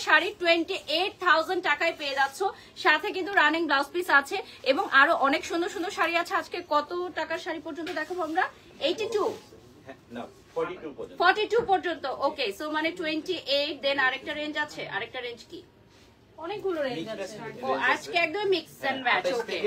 শাড়ি 28,000 টাকায় পেয়ে যাচ্ছ, সাথে কিন্তু রানিং ব্লাউজ পিস আছে এবং আরো অনেক সুন্দর সুন্দর শাড়ি আছে। আজকে কত টাকার শাড়ি পর্যন্ত দেখাবো আমরা? 42 পর্যন্ত। ওকে, সো মানে 28, দেন আরেকটা রেঞ্জ আছে, আরেকটা রেঞ্জ কি? অনেকগুলো রেঞ্জ আছে। ও আজকে একদম mix and match. Okay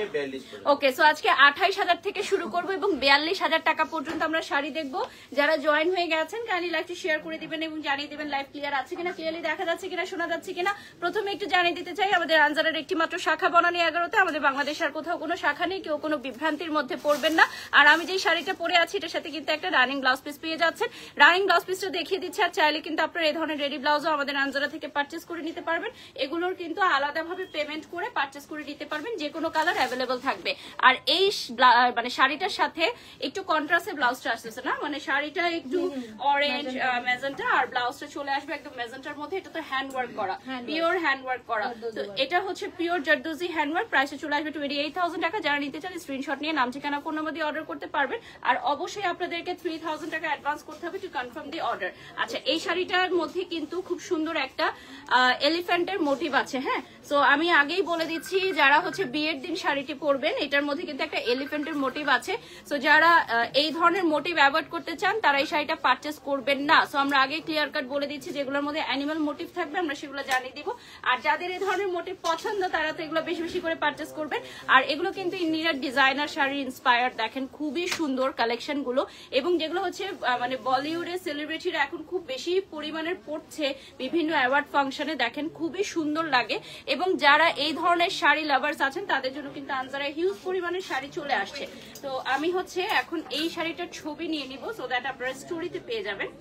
okay, so আজকে 28,000 থেকে শুরু করব এবং 42,000 টাকা পর্যন্ত আমরা শাড়ি দেখবো। যারা জয়েন হয়ে গেছেন কাইন্ডলি লাইভটি শেয়ার করে দিবেন এবং জানিয়ে দিবেন লাইভ ক্লিয়ার আছে কিনা, ক্লিয়ারলি দেখা যাচ্ছে কিনা, শোনা যাচ্ছে কিনা। প্রথমে একটু জানিয়ে দিতে চাই আমাদের আনজারের একটি মাত্র শাখা বনানী 11তে, আমাদের বাংলাদেশ আর কোথাও কোনো শাখা নেই, কেউ কোনো বিভ্রান্তির মধ্যে পড়বেন না। আর আমি যে শাড়িটা পরে আছি এটার সাথে কিন্তু একটা রানিং ব্লাউজ পিস পেয়ে যাচ্ছেন। রানিং ব্লাউজ পিসটা দেখিয়ে দিচ্ছি, আর চাইলে কিন্তু আপনারা এই ধরনের রেডি ব্লাউজও আমাদের আনজারা থেকে পারচেজ করে নিতে পারবেন। এগুলোর কিন্তু আলাদাভাবে পেমেন্ট করে পারচেজ করে নিতে পারবেন, যে কোনো কালার অ্যাভেলেবল থাকবে। আর এই মানে শাড়িটার সাথে একটু কন্ট্রাস্টে ব্লাউজটা আসতেছে না, মানে শাড়িটা একটু অরেঞ্জ ম্যাজেন্টা আর ব্লাউজটা চলে আসবে একদম ম্যাজেন্টার মধ্যে। এটা তো হ্যান্ড ওয়ার্ক করা, পিওর হ্যান্ড ওয়ার্ক করা। তো এটা হচ্ছে পিওর জারদোজি হ্যান্ড ওয়ার্ক। প্রাইসে চলে আসবে 28,000 টাকা। যারা নিতে চান স্ক্রিনশট নিয়ে নাম ঠিকানা ফোন নাম্বার দিয়ে অর্ডার করতে পারবেন। আর অবশ্যই আপনাদেরকে 3,000 টাকা অ্যাডভান্স করতে হবে টু কনফার্ম দি অর্ডার। আচ্ছা, এই শাড়িটার মধ্যে কিন্তু খুব সুন্দর একটা এলিফ্যান্টের মোটিভ আছে। হ্যাঁ, সো আমি আগেই বলে দিচ্ছি যারা হচ্ছে বিয়ের দিন শাড়িটি পরবেন এটার মধ্যে কিন্তু একটা এলিফ্যান্টের মোটিভ আছে। সো যারা এই ধরনের মোটিভ অ্যাভয়েড করতে চান তারা এই শাড়িটা পারচেস করবেন না। সো আমরা আগে ক্লিয়ার কাট বলে দিচ্ছি যেগুলোর মধ্যে অ্যানিমাল মোটিভ থাকবে আমরা সেগুলো জানিয়ে দিব। আর যাদের এই ধরনের মোটিভ পছন্দ তারা তো এগুলো বেশি বেশি করে পারচেস করবেন। আর এগুলো কিন্তু ইন্ডিয়ার ডিজাইনার শাড়ি ইন্সপায়ার্ড, দেখেন খুবই সুন্দর কালেকশন গুলো। এবং যেগুলো হচ্ছে মানে বলিউডের সেলিব্রিটিরা এখন খুব বেশি পরিমাণের পড়ছে বিভিন্ন অ্যাওয়ার্ড ফাংশনে, দেখেন খুবই সুন্দর লাগে। এবং যারা এই ধরনের শাড়ি লাভার্স আছেন তাদের জন্য কিন্তু আনজারায় হিউজ পরিমাণের শাড়ি চলে আসছে। তো আমি হচ্ছে এখন এই শাড়িটার ছবি নিয়ে নিব সো দ্যাট আপনারা স্টোরিতে পেয়ে যাবেন।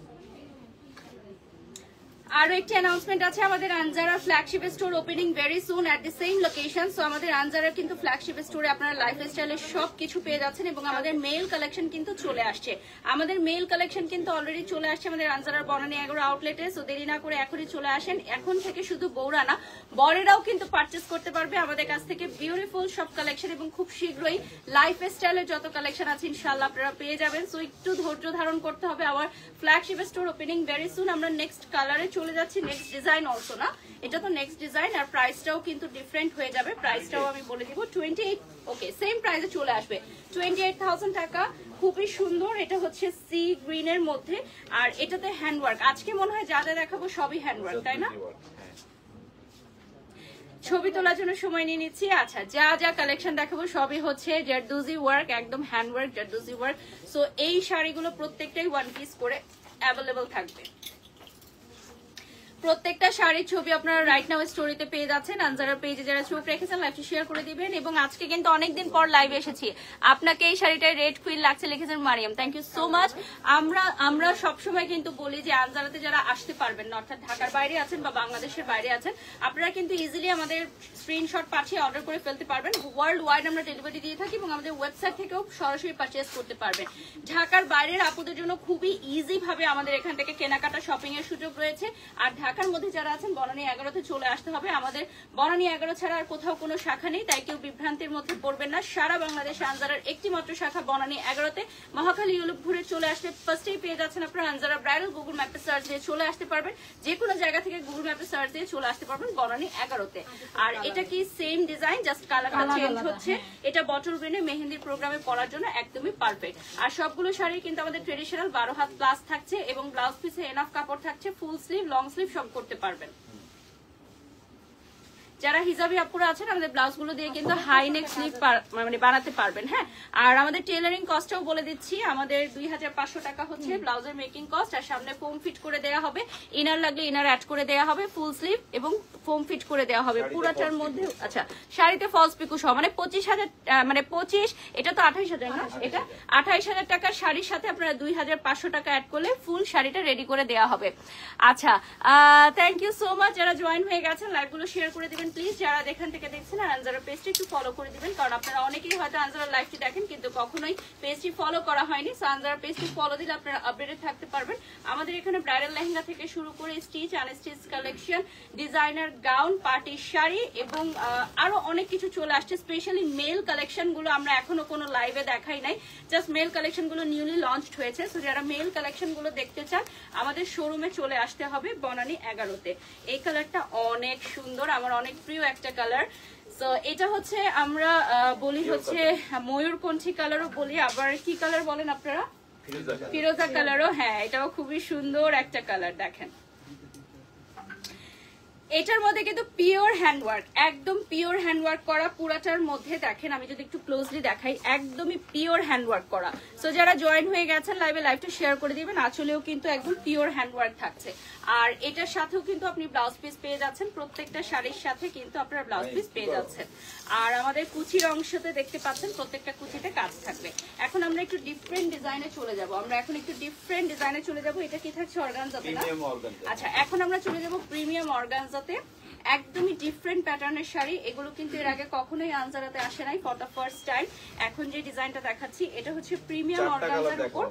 আরো একটি অ্যানাউন্সমেন্ট আছে, আমাদের Anjara flagship store opening very soon at the same location. So আমাদের আনজারা কিন্তু ফ্ল্যাগশিপ স্টোরে আপনারা লাইফস্টাইলের সবকিছু পেয়ে যাচ্ছেন এবং আমাদের মেল কালেকশন কিন্তু চলে আসছে। আমাদের মেল কালেকশন কিন্তু অলরেডি চলে আসছে আমাদের আনজারার বনানী 11 আউটলেটে। সো দেরি না করে এখনই চলে আসেন। এখন থেকে শুধু বউরা না, বরেরাও কিন্তু পারচেস করতে পারবে আমাদের কাছ থেকে বিউটিফুল সব কালেকশন এবং খুব শীঘ্রই লাইফস্টাইলের যত কালেকশন আছে ইনশাআল্লাহ আপনারা পেয়ে যাবেন। সো একটু ধৈর্য ধারণ করতে হবে। আমার ফ্ল্যাগশিপ স্টোর ওপেনিং ভেরি সুন। আমরা নেক্সট কালারে চলে যাচ্ছি, নেক্সট ডিজাইন অলসো না, এটা তো নেক্সট ডিজাইন। আর প্রাইসটাও কিন্তু ডিফারেন্ট হয়ে যাবে, প্রাইসটাও আমি বলে দিব 28। ওকে, সেম প্রাইসে চলে আসবে 28,000 টাকা। খুবই সুন্দর, এটা হচ্ছে সি গ্রিনের মধ্যে আর এটাতে হ্যান্ডওয়ার্ক। আজকে মনে হয় যা যা দেখাবো সবই হ্যান্ডওয়ার্ক, তাই না? ছবি তোলার জন্য সময় নিয়ে নিচ্ছি। আচ্ছা, যা যা কালেকশন দেখাবো সবই হচ্ছে জারদোজি ওয়ার্ক, একদম হ্যান্ডওয়ার্ক জারদোজি ওয়ার্ক। সো এই শাড়িগুলো প্রত্যেকটাই ওয়ান পিস করে অ্যাভেলেবল থাকবে। প্রত্যেকটা শাড়ির ছবি আপনারা রাইট নাও স্টোরিতে পেয়ে যাচ্ছেন। আনজারার পেজে যারা চোখ রেখেছেন লাইভটি শেয়ার করে দিবেন। এবং আজকে কিন্তু অনেকদিন পর লাইভে এসেছি, আপনাকে এই শাড়িটায় রেড কুইন লাগছে লিখেছেন Mariam, thank you so much. আমরা সবসময় কিন্তু বলি যে আনজারাতে যারা আসতে পারবেন না, অর্থাৎ ঢাকার বাইরে আছেন বা বাংলাদেশের বাইরে আছেন, আপনারা কিন্তু ইজিলি আমাদের স্ক্রিনশট পাঠিয়ে অর্ডার করে ফেলতে পারবেন। ওয়ার্ল্ড ওয়াইড আমরা ডেলিভারি দিয়ে থাকি এবং আমাদের ওয়েবসাইট থেকেও সরাসরি পারচেজ করতে পারবেন। ঢাকার বাইরের আপুদের জন্য খুবই ইজি ভাবে আমাদের এখান থেকে কেনাকাটা শপিং এর সুযোগ রয়েছে। আর ঢাকার মধ্যে যারা আছেন বনানী 11তে চলে আসতে হবে। আমাদের বনানী 11 ছাড়া আর কোথাও কোনো শাখা নেই, তাই কেউ বিভ্রান্তির মধ্যে পড়বেন না। সারা বাংলাদেশে আনজারার একটি মাত্র শাখা বনানী 11তে। মহাখালী ইউলুপ ঘুরে চলে আসলে ফার্স্টেই পেয়ে যাচ্ছেন আপনারা আনজারা ব্রাইডাল। গুগল ম্যাপে সার্চ দিয়ে চলে আসতে পারবেন, যে কোনো জায়গা থেকে গুগল ম্যাপে সার্চ দিয়ে চলে আসতে পারবেন বনানী 11তে। আর এটা কি সেম ডিজাইন, জাস্ট কালারটা চেঞ্জ হচ্ছে। এটা বটল গ্রিনে মেহেন্দির প্রোগ্রামে পরার জন্য একদমই পারফেক্ট। আর সবগুলো শাড়ি কিন্তু আমাদের ট্রেডিশনাল 12 হাত প্লাস থাকছে এবং ব্লাউজ পিসে এনাফ কাপড় থাকছে, ফুল স্লিভ লং স্লিভ সব করতে পারবেন। যারা হিজাবি আপুরা আছেন আমাদের ব্লাউজ গুলো দিয়ে কিন্তু হাই নেক স্লিভ মানে বানাতে পারবেন। হ্যাঁ, আর আমাদের টেলারিং কস্টটাও বলে দিচ্ছি, আমাদের 2,500 টাকা হচ্ছে ব্লাউজের মেকিং কস্ট। আর সামনে ফোম ফিট করে দেওয়া হবে, ইনার লাগলে ইনার অ্যাড করে দেওয়া হবে, ফুল স্লিভ এবং ফোম ফিট করে দেওয়া হবে পুরাটার মধ্যে। আচ্ছা, শাড়িতে ফলস পিকো সহ মানে 25,000 মানে 25, এটা তো 28,000 না, এটা 28,000 টাকার শাড়ির সাথে আপনারা 2,500 টাকা অ্যাড করলে ফুল শাড়িটা রেডি করে দেওয়া হবে। আচ্ছা, থ্যাংক ইউ সো মাচ যারা জয়েন হয়ে গেছেন, লাইভগুলো শেয়ার করে দিবেন প্লিজ যারা যেখান থেকে দেখছেন আর আনজারা পেজটি একটু ফলো করে দিবেন, কারণ আপনারা অনেকেই হয়তো আনজারা লাইভটি দেখেন কিন্তু কখনোই পেজটি ফলো করা হয়নি। সো আনজারা পেজটি ফলো দিলে আপনারা আপডেটেড থাকতে পারবেন। আমাদের এখানে ব্রাইডাল লেহেঙ্গা থেকে শুরু করে stitch unstitch collection, designer gown, party sari এবং আরো অনেক কিছু চলে আসছে। স্পেশালি মেল কালেকশন গুলো আমরা এখনো কোনো লাইভে দেখাই নাই, জাস্ট মেল কালেকশন গুলো নিউলি লঞ্চড হয়েছে। সো যারা মেল কালেকশন গুলো দেখতে চান আমাদের শোরুমে চলে আসতে হবে বনানী 11-তে। এই কালারটা অনেক সুন্দর, আমার অনেক প্রিয় একটা কালার। সো এটা হচ্ছে আমরা বলি হচ্ছে ময়ূরকণ্ঠী কালারও বলি, আবার কি কালার বলেন আপনারা? ফিরোজা কালারও। হ্যাঁ, এটাও খুবই সুন্দর একটা কালার। দেখেন এটার মধ্যে কিন্তু পিওর হ্যান্ডওয়ার্ক, একদম পিওর হ্যান্ডওয়ার্ক করা পুরাটার মধ্যে। দেখেন আমি যদি একটু ক্লোজলি দেখাই, একদমই পিওর হ্যান্ডওয়ার্ক করা। সো যারা জয়েন হয়ে গেছেন লাইভে, লাইভটা শেয়ার করে দিবেন। আঁচলেও কিন্তু একদম পিওর হ্যান্ডওয়ার্ক থাকছে। আর এটার সাথেও কিন্তু আপনি ব্লাউজ পিস পেয়ে যাচ্ছেন, প্রত্যেকটা শাড়ির সাথে কিন্তু আপনারা ব্লাউজ পিস পেয়ে যাচ্ছেন। আর আমাদের কুচির অংশতে দেখতে পাচ্ছেন প্রত্যেকটা কুচিতে কাজ থাকবে। এখন আমরা একটু ডিফারেন্ট ডিজাইনে চলে যাব, এটা কি থাকছে? অর্গানজাতে না? আচ্ছা, এখন আমরা চলে যাব প্রিমিয়াম অর্গানজাতে। একদমই ডিফারেন্ট প্যাটার্নের শাড়ি, এগুলো কিন্তু এর আগে কখনোই আনজারাতে আসে নাই, ফর দ্য ফার্স্ট টাইম। এখন যে ডিজাইনটা দেখাচ্ছি এটা হচ্ছে প্রিমিয়াম অর্গানজার উপর,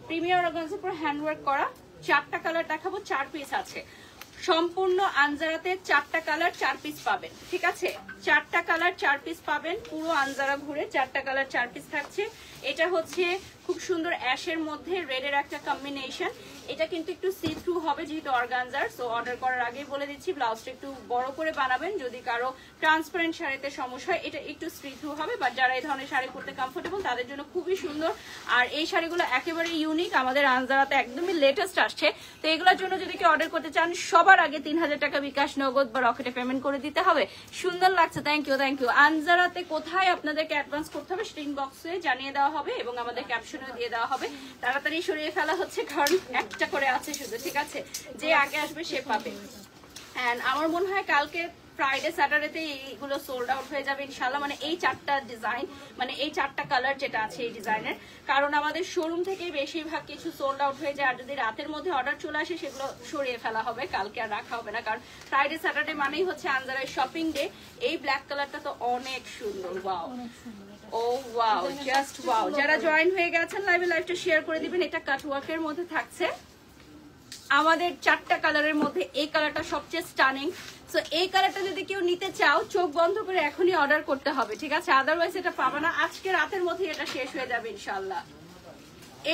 প্রিমিয়াম অর্গানজার উপর হ্যান্ডওয়ার্ক করা। 4টা কালার দেখাবো, 4 পিস আছে। সম্পূর্ণ আনজারাতে 4টা কালার 4 পিস পাবেন, ঠিক আছে? 4টা কালার 4 পিস পাবেন, পুরো আনজারা ঘুরে 4টা কালার 4 পিস থাকছে। এটা হচ্ছে খুব সুন্দর অ্যাশের মধ্যে রেডের একটা কম্বিনেশন। এটা কিন্তু একটু সি থ্রু হবে যেহেতু অর্গানজার। সো অর্ডার করার আগেই বলে দিচ্ছি ব্লাউজটা একটু বড় করে বানাবেন, যদি কারো ট্রান্সপারেন্ট শাড়িতে সমস্যা হয় এটা একটু সি থ্রু হবে। বাট যারা এই ধরনের শাড়ি পরতে কমফোর্টেবল তাদের জন্য খুবই সুন্দর। আর এই শাড়িগুলো একেবারে ইউনিক, আমাদের আনজারাতে একদমই লেটেস্ট আসছে। তো এগুলোর জন্য যদি কেউ অর্ডার করতে চান সবার আগে 3000 টাকা বিকাশ, নগদ বা রকেটে পেমেন্ট করে দিতে হবে। সুন্দর লাগছে, থ্যাংক ইউ। আনজারাতে কোথায় আপনাদেরকে অ্যাডভান্স করতে হবে সেটা ইনবক্সে জানিয়ে দেওয়া হবে এবং আমাদের ক্যাপশনে দিয়ে দেওয়া হবে। তাড়াতাড়ি সরিয়ে ফেলা হচ্ছে কারণ একটা করে আছে শুধু, ঠিক আছে? যে আগে আসবে সে পাবে। এন্ড আমার মনে হয় কালকে ফ্রাইডে স্যাটারডেতে এইগুলো সোল্ড আউট হয়ে যাবে ইনশাল্লাহ। মানে এই 4টা ডিজাইন, মানে এই 4টা কালার যেটা আছে এই ডিজাইনের, কারণ আমাদের শোরুম থেকে বেশিরভাগ কিছু সোল্ড আউট হয়ে যায়। আর যদি রাতের মধ্যে অর্ডার চলে আসে সেগুলো সরিয়ে ফেলা হবে, কালকে আর রাখা হবে না, কারণ ফ্রাইডে স্যাটারডে মানেই হচ্ছে আনজারার শপিং ডে। এই ব্ল্যাক কালারটা তো অনেক সুন্দর, ওয়াও, ও ওয়াও, জাস্ট ওয়াও। যারা জয়েন হয়ে গেছেন লাইভে, লাইভটা শেয়ার করে দিবেন। এটা কাটওয়ার্কের মধ্যে থাকছে আমাদের 4টা কালারের মধ্যে এই কালারটা সবচেয়ে স্টানিং। সো এই কালারটা যদি কেউ নিতে চাও চোখ বন্ধ করে এখনই অর্ডার করতে হবে, ঠিক আছে? আদারওয়াইজ এটা পাবে না, আজকে রাতের মধ্যে এটা শেষ হয়ে যাবে ইনশাআল্লাহ।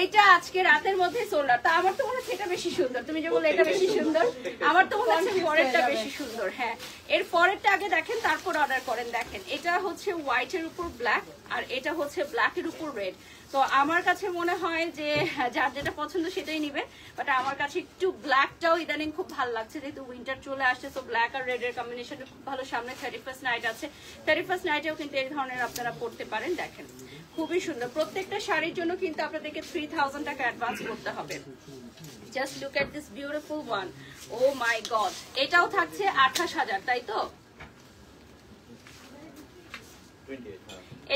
এটা আজকে রাতের মধ্যে সোল্ড আউট। তা আমার তো মনে হচ্ছে এটা বেশি সুন্দর, তুমি যে বলে এটা বেশি সুন্দর, আমার তো মনে হচ্ছে পরেরটা বেশি সুন্দর। হ্যাঁ, এর পরেরটা আগে দেখেন তারপর অর্ডার করেন। দেখেন এটা হচ্ছে হোয়াইটের উপর ব্ল্যাক আর এটা হচ্ছে ব্ল্যাকের উপর রেড। তো আমার কাছে মনে হয় যে যার যেটা পছন্দ সেটাই নিবে, বাট আমার কাছে একটু ব্ল্যাকটাও ইদানিং খুব ভালো লাগছে, যেহেতু উইন্টার চলে আসছে। তো ব্ল্যাক আর রেড এর কম্বিনেশনটা খুব ভালো। সামনে 31st নাইট আছে, 31st নাইটেও কিন্তু এই ধরনের আপনারা পড়তে পারেন। দেখেন খুবই সুন্দর। প্রত্যেকটা শাড়ির জন্য কিন্তু আপনাদেরকে 3000 টাকা অ্যাডভান্স করতে হবে। Just look at this beautiful one, oh my god. এটাও থাকছে 28000, তাই তো?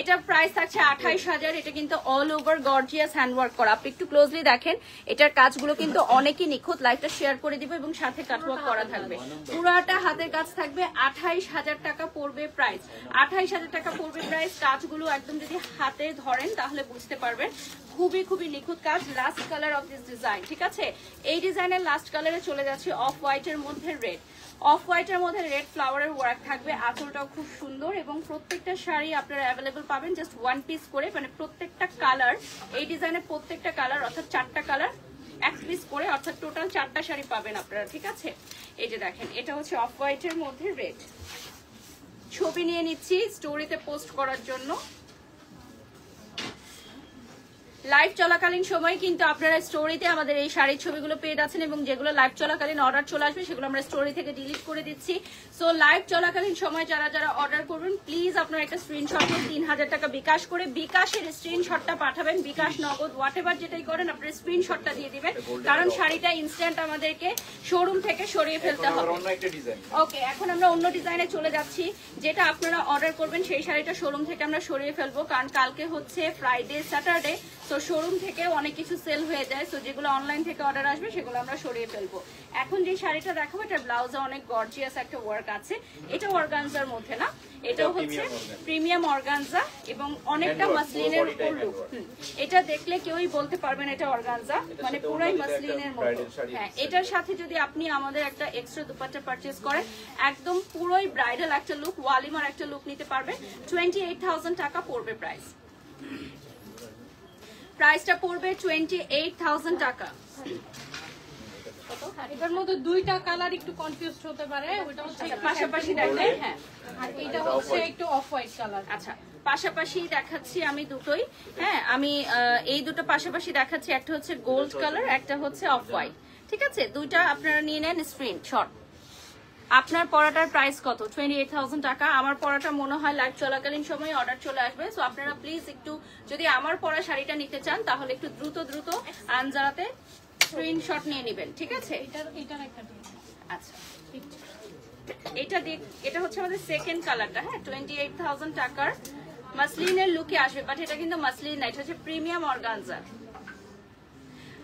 এটার প্রাইস থাকছে 28000। এটা কিন্তু অল ওভার গর্জিয়াস হ্যান্ডওয়ার্ক করা। আপনি একটু ক্লোজলি দেখেন, এটার কাজগুলো কিন্তু অনেকই নিখুঁত। লাইভটা শেয়ার করে দিব এবং সাথে কাটওয়ার্ক করা থাকবে, পুরাটা হাতের কাজ থাকবে। 28000 টাকা পড়বে প্রাইস, 28000 টাকা পড়বে প্রাইস। কাজগুলো একদম যদি হাতে ধরেন তাহলে বুঝতে পারবেন খুবই খুবই নিখুঁত কাজ। Last colour of this design, ঠিক আছে? এই ডিজাইনের লাস্ট কালারে চলে যাচ্ছে অফ হোয়াইটের মধ্যে রেড, অফ হোয়াইটের মধ্যে রেড ফ্লাওয়ারের ওয়ার্ক থাকবে। আঁচলটাও খুব সুন্দর এবং প্রত্যেকটা শাড়ি আপনারা অ্যাভেলেবল পাবেন জাস্ট 1 পিস করে। মানে প্রত্যেকটা কালার, এই ডিজাইনের প্রত্যেকটা কালার অর্থাৎ 4টা কালার 1 পিস করে, অর্থাৎ টোটাল 4টা শাড়ি পাবেন আপনারা, ঠিক আছে? এই যে দেখেন এটা হচ্ছে অফ হোয়াইটের মধ্যে রেড। ছবি নিয়ে নিচ্ছি স্টোরিতে পোস্ট করার জন্য। লাইভ চলাকালীন সময় কিন্তু আপনারা স্টোরিতে আমাদের এই শাড়ির ছবিগুলো পেয়ে যাচ্ছেন এবং যেগুলো লাইভ চলাকালীন অর্ডার চলে আসবে সেগুলো আমরা স্টোরি থেকে ডিলিট করে দিচ্ছি। সো লাইভ চলাকালীন সময় যারা যারা অর্ডার করবেন প্লিজ আপনারা একটা স্ক্রিনশট নিয়ে 3000 টাকা বিকাশ করে, বিকাশের স্ক্রিনশটটা পাঠাবেন। বিকাশ, নগদ, হোয়াটএভার যেটাই করেন আপনার স্ক্রিনশটটা দিয়ে দিবেন, কারণ শাড়িটা ইনস্ট্যান্ট আমাদেরকে শোরুম থেকে সরিয়ে ফেলতে হবে। ওকে, এখন আমরা অন্য ডিজাইনে চলে যাচ্ছি। যেটা আপনারা অর্ডার করবেন সেই শাড়িটা শোরুম থেকে আমরা সরিয়ে ফেলবো, কারণ কালকে হচ্ছে ফ্রাইডে স্যাটারডে। সো শোরুম থেকে অনেক কিছু সেল হয়ে যায়, সো যেগুলো অনলাইন থেকে অর্ডার আসবে সেগুলো আমরা সরিয়ে ফেলবো। এখন যে শাড়িটা দেখাবো এটা ব্লাউজে অনেক গর্জিয়াস একটা ওয়ার্ক আছে, এটা অর্গানজার মধ্যে না, এটাও হচ্ছে প্রিমিয়াম অর্গানজা এবং অনেকটা মাসলিনের উপর লুক। এটা দেখলে কেউই বলতে পারবেন এটা অর্গানজা, মানে পুরাই মাসলিনের মতো। হ্যাঁ, এটার সাথে যদি আপনি আমাদের একটা এক্সট্রা দুপাট্টা পারচেজ করেন একদম পুরোই ব্রাইডাল একটা লুক, ওয়ালিমার একটা লুক নিতে পারবেন। 28,000 টাকা পড়বে প্রাইস। প্রাইসটা পড়বে 28,000 টাকা। এটার মধ্যে দুইটা কালার একটু কনফিউজড হতে পারে, ওটা হচ্ছে পাশাপাশি দেখেন। হ্যাঁ, আর এটা হচ্ছে একটু অফ হোয়াইট কালার। আচ্ছা, পাশাপাশি দেখাচ্ছি আমি দুটোই। হ্যাঁ, আমি এই দুটো পাশাপাশি দেখাচ্ছি, একটা হচ্ছে গোল্ড কালার, একটা হচ্ছে অফ হোয়াইট। ঠিক আছে, দুইটা আপনারা নিয়ে নেন স্ক্রিনশট। আপনার পড়াটার প্রাইস কত? 28,000 টাকা। আমার পড়াটা মনে হয় লাইভ চলাকালীন সময় অর্ডার চলে আসবে, সো আপনারা প্লিজ একটু যদি আমার পড়া শাড়িটা নিতে চান তাহলে একটু দ্রুত আনজারাতে স্ক্রিনশট নিয়ে নেবেন। ঠিক আছে, এটার একটা আচ্ছা এটা হচ্ছে আমাদের সেকেন্ড কালারটা। হ্যাঁ, 28,000 টাকার মাসলিনের লুকে আসবে, বাট এটা কিন্তু মাসলিন না, এটা হচ্ছে প্রিমিয়াম অর্গানজা।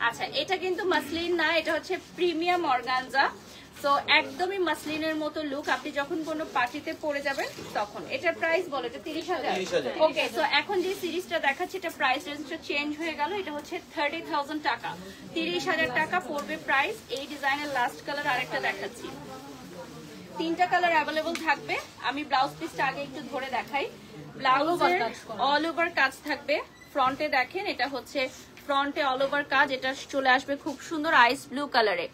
আচ্ছা, এটা কিন্তু মাসলিন না, এটা হচ্ছে প্রিমিয়াম অর্গানজা। সো একদমই মাসলিনের মতো লুক, আপনি যখন কোনো পার্টিতে পরে যাবেন তখন। এটার প্রাইস বলো, এটা 30,000। ওকে, সো এখন যে সিরিজটা দেখাচ্ছি এটা প্রাইস রেঞ্জটা চেঞ্জ হয়ে গেল, এটা হচ্ছে 30,000 টাকা। 30,000 টাকা পড়বে প্রাইস। এই ডিজাইনের লাস্ট কালার আরেকটা দেখাচ্ছি, তিনটা কালার অ্যাভেলেবল থাকবে। আমি ব্লাউজ পিসটা আগে একটু ধরে দেখাই। ব্লাউজের অল ওভার কাজ থাকবে, ফ্রন্টে দেখেন এটা হচ্ছে ফ্রন্টে অল ওভার কাজ, এটা চলে আসবে খুব সুন্দর আইস ব্লু কালারে।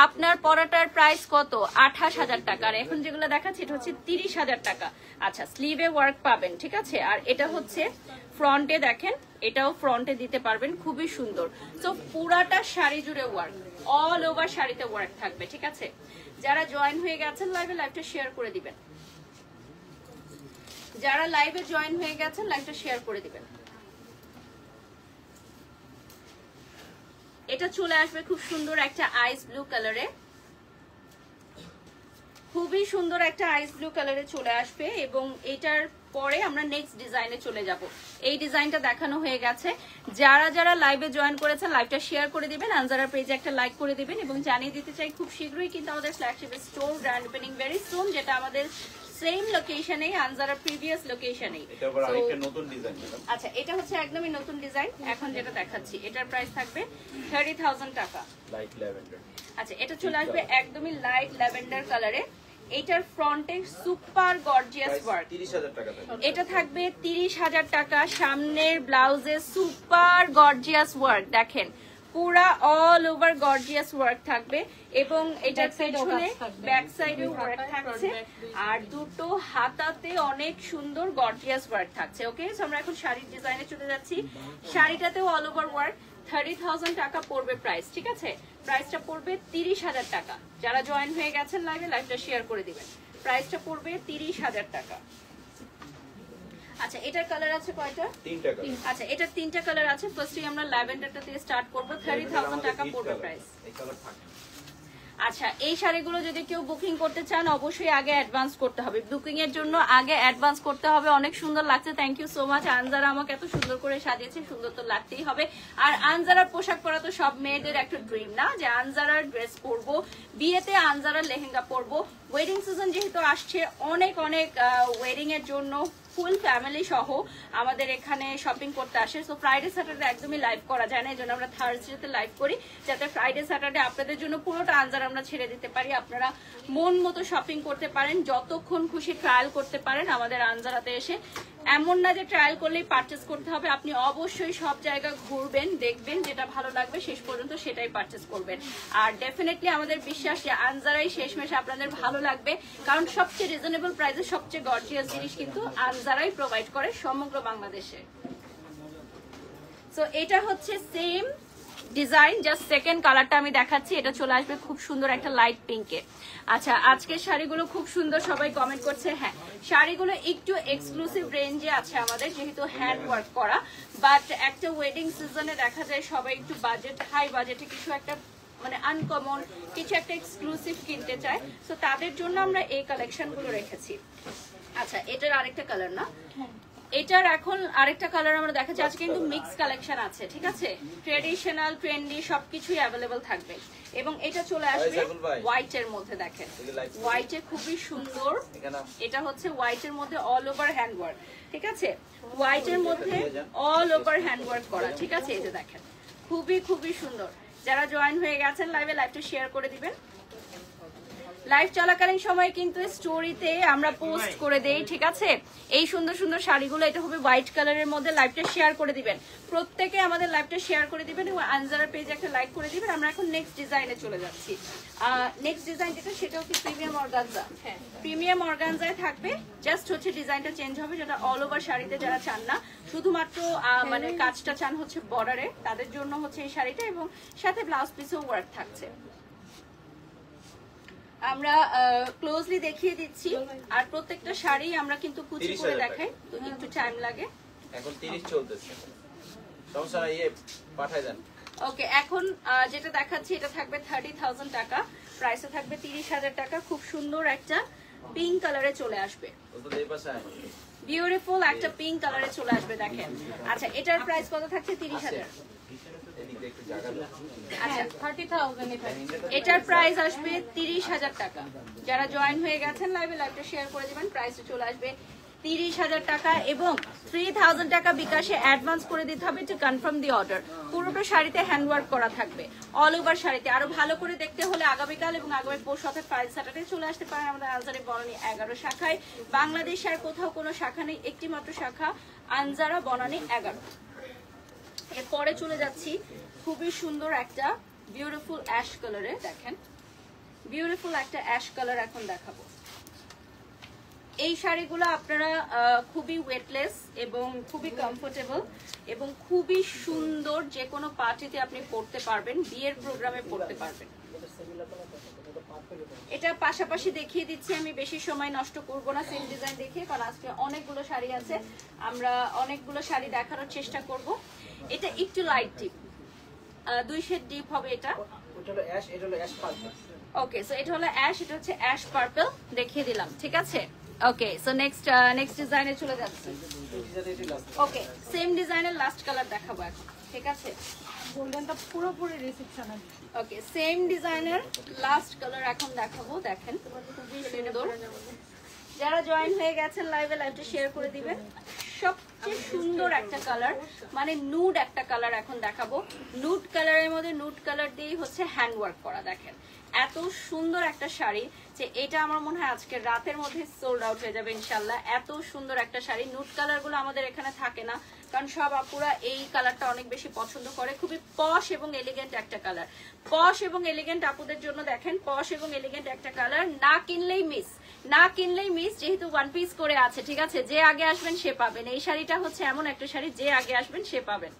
আপনার পরাটার প্রাইস কত? 28,000 টাকা। আর এখন যেগুলো দেখাচ্ছি এটা হচ্ছে 30,000 টাকা। আচ্ছা, স্লিভে ওয়ার্ক পাবেন, ঠিক আছে। আর এটা হচ্ছে ফ্রন্টে দেখেন, এটাও ফ্রন্টে দিতে পারবেন, খুবই সুন্দর। তো পুরাটা শাড়ি জুড়ে ওয়ার্ক, অল ওভার শাড়িতে ওয়ার্ক থাকবে। ঠিক আছে, যারা জয়েন হয়ে গেছেন লাইভে, লাইভটা শেয়ার করে দিবেন। যারা লাইভে জয়েন হয়ে গেছেন লাইভটা শেয়ার করে দিবেন। এটা চলে আসবে খুব সুন্দর একটা আইস ব্লু কালারে, খুবই সুন্দর একটা আইস ব্লু কালারে চলে আসবে। এবং এটার পরে আমরা নেক্সট ডিজাইনে চলে যাব। এই ডিজাইনটা দেখানো হয়ে গেছে। যারা যারা লাইভে জয়েন করেছেন লাইভটা শেয়ার করে দিবেন, আনজারা পেজে একটা লাইক করে দিবেন। এবং জানিয়ে দিতে চাই খুব শীঘ্রই কিন্তু আমাদের flagship store grand opening very সুন, যেটা আমাদের সেম লোকেশনে, আনজারা প্রিভিয়াস লোকেশনে। এটা আবার আরেকটা নতুন ডিজাইন। আচ্ছা, এটা হচ্ছে একদমই নতুন ডিজাইন। এখন যেটা দেখাচ্ছি এটার প্রাইস থাকবে 30,000 টাকা। Light lavender. আচ্ছা, এটা চলে আসবে একদমই লাইট ল্যাভেন্ডার কালারে। এটার ফ্রন্টে সুপার গর্জিয়াস ওয়ার্ক, 30,000 টাকা। এটা থাকবে 30,000 টাকা। সামনের ব্লাউজে সুপার গর্জিয়াস ওয়ার্ক দেখেন, পুরা অল ওভার গর্জিয়াস ওয়ার্ক থাকবে। এবং এটার পেছনে ব্যাক সাইডে ওয়ার্ক থাকছে, আর দুটো হাতাতে অনেক সুন্দর গর্জিয়াস ওয়ার্ক থাকছে। ওকে, সো আমরা এখন শাড়ির ডিজাইনে চলে যাচ্ছি। শাড়িটাতেও অল ওভার ওয়ার্ক, 30,000 টাকা পড়বে প্রাইস। ঠিক আছে, প্রাইসটা পড়বে 30,000 টাকা। যারা জয়েন হয়ে গেছেন লাইভে, লাইভটা শেয়ার করে দিবেন। প্রাইসটা পড়বে 30,000 টাকা। আচ্ছা, এটার কালার আছে কয়টা? তিনটা কালার। আচ্ছা, এটার তিনটা কালার আছে। ফার্স্টে আমরা ল্যাভেন্ডারটা দিয়ে স্টার্ট করব। 30,000 টাকা পড়বে প্রাইস। এই কালার থাকে। আচ্ছা, এই শাড়িগুলো যদি কেউ বুকিং করতে চান অবশ্যই আগে অ্যাডভান্স করতে হবে। বুকিং এর জন্য আগে অ্যাডভান্স করতে হবে। অনেক সুন্দর লাগছে, thank you so much. Anjara আমাকে এত সুন্দর করে সাজিয়েছে, সুন্দর তো লাগতেই হবে। আর আনজারার পোশাক পরা তো সব মেয়েদের একটা ড্রিম না, যে আনজারার ড্রেস পরবো, বিয়েতে আনজারার লেহেঙ্গা পরবো। ওয়েডিং সিজন যেহেতু আসছে, অনেক অনেক ওয়েডিং এর জন্য ফুল ফ্যামিলি সহ আমাদের এখানে শপিং করতে আসে। সো ফ্রাইডে স্যাটারডে একদমই লাইভ করা যায় না, এই জন্য আমরা থার্সডেতে লাইভ করি, যাতে ফ্রাইডে স্যাটারডে আপনাদের জন্য পুরোটা আনজার আমরা ছেড়ে দিতে পারি। আপনারা মন মতো শপিং করতে পারেন, যতক্ষণ খুশি ট্রায়াল করতে পারেন আমাদের আনজারাতে এসে। এমন না যে ট্রায়াল করলেই পারচেস করতে হবে, আপনি অবশ্যই সব জায়গা ঘুরবেন, দেখবেন, যেটা ভালো লাগবে শেষ পর্যন্ত সেটাই পারচেস করবেন। আর ডেফিনেটলি আমাদের বিশ্বাস যে আনজারাই শেষমেশ আপনাদের ভালো লাগবে, কারণ সবচেয়ে রিজনেবল প্রাইসে সবচেয়ে গর্জিয়াস জিনিস কিন্তু আনজারাই প্রোভাইড করে সমগ্র বাংলাদেশে। সো এটা হচ্ছে সেম ডিজাইন, জাস্ট সেকেন্ড কালারটা আমি দেখাচ্ছি। এটা চলে আসবে খুব সুন্দর একটা লাইট পিঙ্কে। আচ্ছা, আজকের শাড়িগুলো খুব সুন্দর, সবাই কমেন্ট করছে। হ্যাঁ, শাড়িগুলো একটু এক্সক্লুসিভ রেঞ্জে আছে আমাদের, যেহেতু হ্যান্ড ওয়ার্ক করা। বাট একটা ওয়েডিং সিজনে দেখা যায় সবাই একটু বাজেট, হাই বাজেটে কিছু একটা মানে আনকমন কিছু একটা এক্সক্লুসিভ কিনতে চায়, তো তাদের জন্য আমরা এই কালেকশনগুলো রেখেছি। আচ্ছা, এটার আরেকটা কালার না? এটার এখন আরেকটা কালার আমরা দেখাচ্ছি। আজকে কিন্তু মিক্স কালেকশন আছে, ঠিক আছে, ট্রেডিশনাল ট্রেন্ডি সবকিছুই অ্যাভেলেবল থাকবে। এবং এটা চলে আসবে হোয়াইট এর মধ্যে, দেখেন হোয়াইট এ খুবই সুন্দর। এটা হচ্ছে হোয়াইট এর মধ্যে অল ওভার হ্যান্ড ওয়ার্ক, ঠিক আছে, হোয়াইট এর মধ্যে অল ওভার হ্যান্ড ওয়ার্ক করা, ঠিক আছে। এই যে দেখেন খুবই খুবই সুন্দর। যারা জয়েন হয়ে গেছেন লাইভে, লাইভটা শেয়ার করে দিবেন। লাইভ চলাকালীন সময় কিন্তু স্টোরিতে আমরা পোস্ট করে দেই, ঠিক আছে, এই সুন্দর সুন্দর শাড়িগুলো। এটা হবে হোয়াইট কালারের মধ্যে। লাইভটা শেয়ার করে দিবেন, প্রত্যেকে আমাদের লাইভটা শেয়ার করে দিবেন এবং আনজারার পেজে একটা লাইক করে দিবেন। আমরা এখন নেক্সট ডিজাইনে চলে যাচ্ছি। নেক্সট ডিজাইন যেটা, সেটাও কি প্রিমিয়াম অর্গানজা। হ্যাঁ, প্রিমিয়াম অর্গানজায় থাকবে, জাস্ট হচ্ছে ডিজাইনটা চেঞ্জ হবে। যেটা অল ওভার শাড়িতে যারা চান না, শুধুমাত্র মানে কাজটা চান হচ্ছে বর্ডারে, তাদের জন্য হচ্ছে এই শাড়িটা, এবং সাথে ব্লাউজ পিসও ওয়ার্ক থাকছে। আমরা ক্লোজলি দেখিয়ে দিচ্ছি, আর প্রত্যেকটা শাড়ি আমরা কিন্তু কুচি করে দেখাই, তো একটু টাইম লাগে। এখন 30 চলতেছে, সমস্যা নাই, পাঠাই দেন। ওকে, এখন যেটা দেখাচ্ছি এটা থাকবে 30,000 টাকা, প্রাইসে থাকবে 30,000 টাকা। খুব সুন্দর একটা পিঙ্ক কালারে চলে আসবে, বিউটিফুল একটা পিঙ্ক কালারে চলে আসবে, দেখেন। আচ্ছা, এটার প্রাইস কত থাকছে? 30,000। আচ্ছা, 30,000 এটার প্রাইস আসবে 30,000 টাকা। যারা জয়েন হয়ে গেছেন লাইভে, লাইভটা শেয়ার করে দিবেন। প্রাইসে চলে আসবে 30,000 টাকা এবং 3,000 টাকা বিকাশে অ্যাডভান্স করে দিতে হবে টু কনফার্ম দি অর্ডার। পুরোটা শাড়িতে হ্যান্ডওয়ার্ক করা থাকবে, অল ওভার শাড়িতে। আরো ভালো করে দেখতে হলে আগামীকাল এবং আগামী পরশু অর্থাৎ ফ্রাইডে স্যাটারডে চলে আসতে পারেন আমাদের আনজারা বনানী 11 শাখায়। বাংলাদেশে আর কোথাও কোনো শাখা নেই, একটি মাত্র শাখা, আনজারা বনানী 11। এরপরে চলে যাচ্ছি খুবই সুন্দর একটা বিউটিফুল অ্যাশ কালারে, দেখেন বিউটিফুল একটা অ্যাশ কালার এখন দেখাবো। এই শাড়িগুলো আপনারা খুবই ওয়েটলেস এবং খুবই কমফোর্টেবল এবং খুবই সুন্দর, যে কোনো পার্টিতে আপনি পরতে পারবেন, বিয়ের প্রোগ্রামে পরতে পারবেন। এটা পাশাপাশি দেখিয়ে দিচ্ছি, আমি বেশি সময় নষ্ট করব না সেম ডিজাইন দেখিয়ে, কারণ আজকে অনেকগুলো শাড়ি আছে, আমরা অনেকগুলো শাড়ি দেখানোর চেষ্টা করব। এটা একটু লাইট ডিপ, 2 শেড ডিপ হবে এটা। ওকে, সো এটা হলো অ্যাশ, এটা হচ্ছে অ্যাশ পার্পল, দেখিয়ে দিলাম, ঠিক আছে। ওকে, সো নেক্সট ডিজাইনে চলে যাচ্ছি। ওকে, সেম ডিজাইনের লাস্ট কালার দেখাবো এখন, ঠিক আছে। গোল্ডেনটা পুরোপুরি রিসেপশনে। ওকে, সেম ডিজাইনের লাস্ট কালার এখন দেখাবো, দেখেন খুবই সুন্দর। যারা জয়েন হয়ে গেছেন লাইভে, লাইভটা শেয়ার করে দিবেন। সবচেয়ে সুন্দর একটা কালার, মানে নুড একটা কালার এখন দেখাবো। নুড কালারের মধ্যে নুড কালার দিয়েই হচ্ছে হ্যান্ডওয়ার্ক করা, দেখেন এত সুন্দর একটা শাড়ি যে এটা আমার মনে হয় আজকে রাতের মধ্যে সোল্ড আউট হয়ে যাবে ইনশাল্লাহ। এত সুন্দর একটা শাড়ি। নুড কালার গুলো আমাদের এখানে থাকে না, কারণ সব আপুরা এই কালারটা অনেক বেশি পছন্দ করে। খুবই পশ এবং এলিগেন্ট একটা কালার, পশ এবং এলিগেন্ট আপুদের জন্য দেখেন, পশ এবং এলিগেন্ট একটা কালার। না কিনলেই মিস, না কিনলেই মিস, যেহেতু 1 পিস করে আছে, ঠিক আছে। যে আগে আসবেন সে পাবেন। এই শাড়িটা হচ্ছে এমন একটা শাড়ি, যে আগে আসবেন সে পাবেন।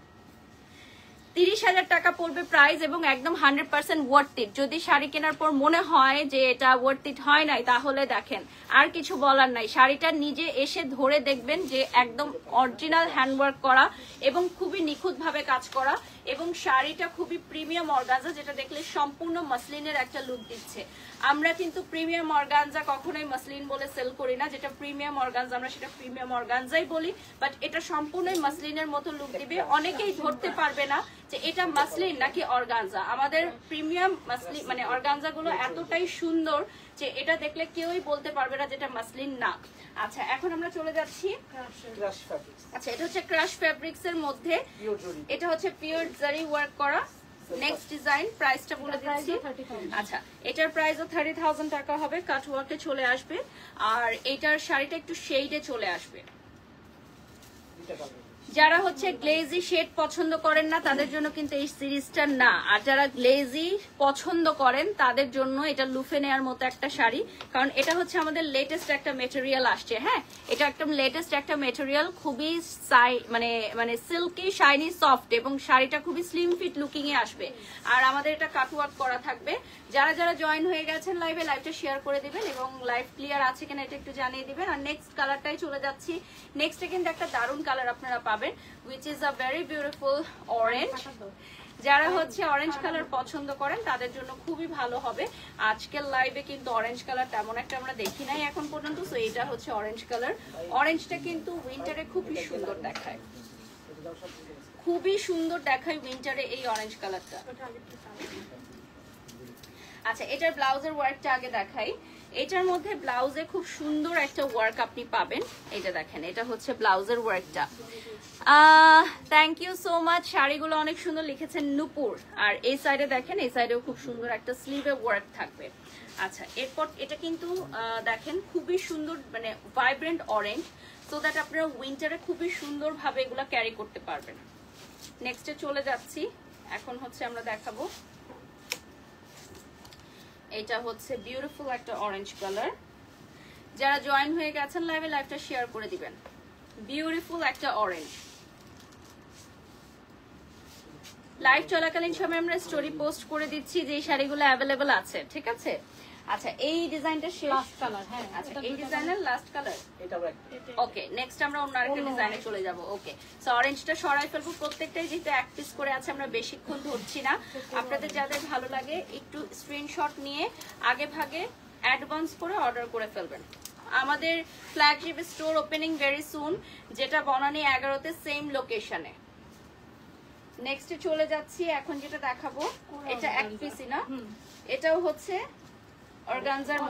30,000 টাকা পড়বে প্রাইস এবং একদম 100% ওয়ার্থ ইট। যদি শাড়ি কেনার পর মনে হয় যে এটা ওয়ার্থ ইট হয় নাই, তাহলে দেখেন আর কিছু বলার নাই। শাড়িটা নিজে এসে ধরে দেখবেন যে একদম অরিজিনাল হ্যান্ডওয়ার্ক করা এবং খুবই নিখুঁতভাবে কাজ করা, এবং শাড়িটা খুবই প্রিমিয়াম অর্গানজা, যেটা দেখলে সম্পূর্ণ মাসলিনের একটা লুক দিচ্ছে। আমরা কিন্তু প্রিমিয়াম অর্গানজা কখনোই মাসলিন বলে সেল করি না, যেটা প্রিমিয়াম অর্গানজা আমরা সেটা প্রিমিয়াম অর্গানজাই বলি, বাট এটা সম্পূর্ণই মাসলিনের মতো লুক দিবে। অনেকেই ধরতে পারবে না যে এটা মাসলিন নাকি অর্গানজা। আমাদের প্রিমিয়াম মাসলিন মানে অর্গানজা গুলো এতটাই সুন্দর যে এটা দেখলে কেউই বলতে পারবে না যেটা মাসলিন না। আচ্ছা, এখন আমরা চলে যাচ্ছি। আচ্ছা, এটা হচ্ছে ক্রাশ ফ্যাব্রিক্স এর মধ্যে, এটা হচ্ছে পিওর জারি ওয়ার্ক করা। নেক্সট ডিজাইন, প্রাইসটা বলে দিচ্ছি। আচ্ছা, এটার প্রাইসও 30,000 টাকা হবে, কাট ওয়ার্কে চলে আসবে, আর এটার শাড়িটা একটু শেডে চলে আসবে। যারা হচ্ছে গ্লেজি শেড পছন্দ করেন না তাদের জন্য কিন্তু এই সিরিজটা না, আর যারা গ্লেজি পছন্দ করেন তাদের জন্য এটা লুফে নেওয়ার মতো একটা শাড়ি, কারণ এটা হচ্ছে আমাদের লেটেস্ট একটা মেটেরিয়াল আসছে। হ্যাঁ, এটা একদম লেটেস্ট একটা মেটেরিয়াল, খুবই মানে সিল্কি শাইনি সফট, এবং শাড়িটা খুবই স্লিম ফিট লুকিং এ আসবে, আর আমাদের এটা কাটওয়ার্ক করা থাকবে। যারা যারা জয়েন হয়ে গেছেন লাইভে, লাইভটা শেয়ার করে দিবেন এবং লাইভ ক্লিয়ার আছে কিনা এটা একটু জানিয়ে দিবেন। আর নেক্সট কালারটাই চলে যাচ্ছি। নেক্সটে কিন্তু একটা দারুণ কালার আপনারা পাবেন, which is a very beautiful orange. যারা হচ্ছে অরেঞ্জ কালার পছন্দ করেন তাদের জন্য খুবই ভালো হবে। আজকের লাইভে কিন্তু অরেঞ্জ কালার তেমন একটা আমরা দেখি নাই এখন পর্যন্ত। সো এটা হচ্ছে অরেঞ্জ কালার। অরেঞ্জটা কিন্তু উইন্টারে খুবই সুন্দর দেখায়, খুবই সুন্দর দেখায় উইন্টারে এই অরেঞ্জ কালারটা। আচ্ছা, এটার ব্লাউজের ওয়ার্কটা আগে দেখাই। এটার মধ্যে ব্লাউজে খুব সুন্দর একটা ওয়ার্ক আপনি পাবেন। এটা দেখেন, এটা হচ্ছে ব্লাউজের ওয়ার্কটা। Thank you so much. শাড়িগুলো অনেক সুন্দর লিখেছেন নূপুর। আর এই সাইডে দেখেন, এই সাইডেও খুব সুন্দর একটা স্লিভে ওয়ার্ক থাকবে। আচ্ছা, এরপর এটা কিন্তু দেখেন খুবই সুন্দর, মানে ভাইব্রেন্ট অরেঞ্জ, সো দ্যাট আপনারা উইন্টারে খুবই সুন্দরভাবে এগুলো ক্যারি করতে পারবেন। নেক্সটে চলে যাচ্ছি। এখন হচ্ছে আমরা দেখাবো, এটা হচ্ছে বিউটিফুল একটা অরেঞ্জ কালার। যারা জয়েন হয়ে গেছেন লাইভে, লাইভটা শেয়ার করে দিবেন। বিউটিফুল একটা অরেঞ্জ। লাইভ চলাকালীন সময় আমরা স্টোরি পোস্ট করে দিচ্ছি যে এই শাড়িগুলো অ্যাভেলেবল আছে, ঠিক আছে? আচ্ছা, এই ডিজাইনটা লাস্ট কালার। হ্যাঁ, আচ্ছা, এই ডিজাইনের লাস্ট কালার এটা। ওকে, নেক্সট আমরা অন্য আরেকটা ডিজাইনে চলে যাব। ওকে, সো অরেঞ্জটা সরাই ফেলবো। প্রত্যেকটাই যেহেতু এক পিস করে আছে, আমরা বেশিক্ষণ ধরছি না। আপনাদের যাদের ভালো লাগে একটু স্ক্রিনশট নিয়ে আগে ভাগে অ্যাডভান্স করে অর্ডার করে ফেলবেন। আমাদের ফ্ল্যাগশিপ স্টোর ওপেনিং ভেরি সুন, যেটা বনানী 11-তে সেম লোকেশনে। নেক্সটে চলে যাচ্ছি। এখন যেটা দেখাবো এটা এক পিসই না, এটাও হচ্ছে অর্গানজার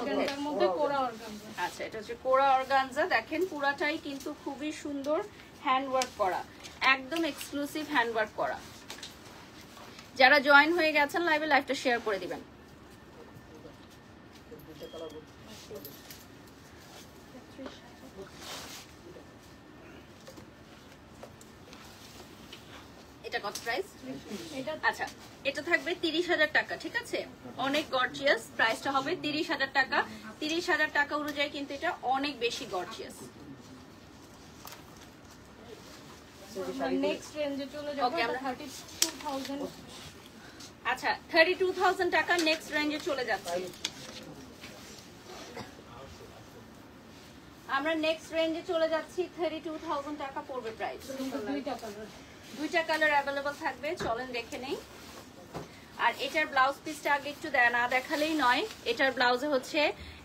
মধ্যে কোরা অর্গানজা। আচ্ছা, এটা হচ্ছে কোরা অর্গানজা। দেখেন পুরাটাই কিন্তু খুবই সুন্দর হ্যান্ডওয়ার্ক করা, একদম এক্সক্লুসিভ হ্যান্ডওয়ার্ক করা। যারা জয়েন হয়ে গেছেন লাইভে, লাইভটা শেয়ার করে দিবেন। এটা কত প্রাইস? আচ্ছা, এটা থাকবে 30,000 টাকা, ঠিক আছে? অনেক গর্জিয়াস। প্রাইসটা হবে 30,000 টাকা। 30,000 টাকা অনুযায়ী কিন্তু এটা অনেক বেশি গর্জিয়াস। নেক্সট রেঞ্জে চলে যাব। 32,000। আচ্ছা, 32,000 টাকা নেক্সট রেঞ্জে চলে যাচ্ছে। আমরা নেক্সট রেঞ্জে চলে যাচ্ছি। 32,000 টাকা পড়বে প্রাইস। দুইটা কালার অ্যাভেলেবল থাকবে, চলেন দেখে নেই। আর এটার ব্লাউজ পিসটা আগে একটু না দেখালেই নয়। এটার ব্লাউজে হচ্ছে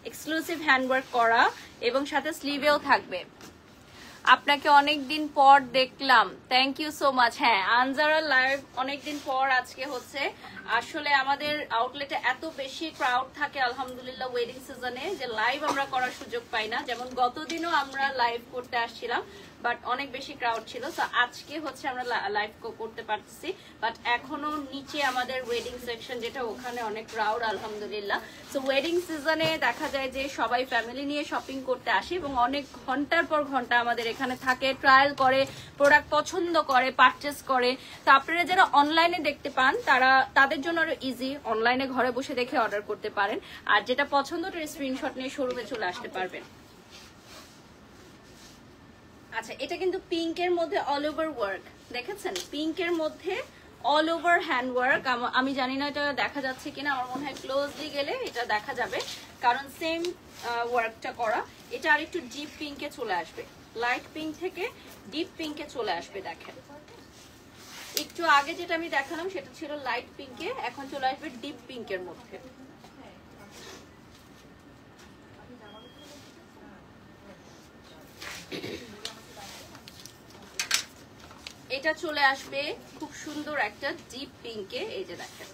এক্সক্লুসিভ হ্যান্ডওয়ার্ক করা এবং সাথে স্লিভেও থাকবে। আপনাকে অনেকদিন পর দেখলাম, থ্যাংক ইউ সো মাচ। হ্যাঁ, আনজারা লাইভ অনেকদিন পর আজকে হচ্ছে। আসলে আমাদের আউটলেটে এত বেশি ক্রাউড থাকে আলহামদুলিল্লাহ ওয়েডিং সিজনে, যে লাইভ আমরা করার সুযোগ পাই না। যেমন গতদিনও আমরা লাইভ করতে আসছিলাম, বাট অনেক বেশি ক্রাউড ছিল। তো আজকে হচ্ছে আমরা লাইভ করতে পারতেছি, বাট এখনো নিচে আমাদের ওয়েডিং সেকশন যেটা, ওখানে অনেক ক্রাউড আলহামদুলিল্লাহ। তো ওয়েডিং সিজনে দেখা যায় যে সবাই ফ্যামিলি নিয়ে শপিং করতে আসে এবং অনেক ঘন্টার পর ঘন্টা আমাদের এখানে থাকে, ট্রায়াল করে, প্রোডাক্ট পছন্দ করে, পারচেস করে। তো আপনারা যারা অনলাইনে দেখতে পান তাদের জন্য আরো ইজি, অনলাইনে ঘরে বসে দেখে অর্ডার করতে পারেন। আর যেটা পছন্দ ওটার স্ক্রিনশট নিয়ে শোরুমে চলে আসতে পারবেন। আচ্ছা, এটা কিন্তু পিঙ্কের মধ্যে অল ওভার ওয়ার্ক, দেখেছেন? পিঙ্কের মধ্যে অল ওভার হ্যান্ড ওয়ার্ক। আমি জানি না এটা দেখা যাচ্ছে কিনা, আমার মনে হয় ক্লোজলি গেলে এটা দেখা যাবে, কারণ সেম ওয়ার্কটা করা। এটা আর একটু ডিপ পিঙ্কে চলে আসবে, লাইট পিঙ্ক থেকে ডিপ পিঙ্কে চলে আসবে। দেখেন, একটু আগে যেটা আমি দেখালাম সেটা ছিল লাইট পিঙ্কে, এখন চলে আসবে ডিপ পিঙ্কের মধ্যে। এটা চলে আসবে খুব সুন্দর একটা ডিপ পিঙ্কে। এই যে দেখেন,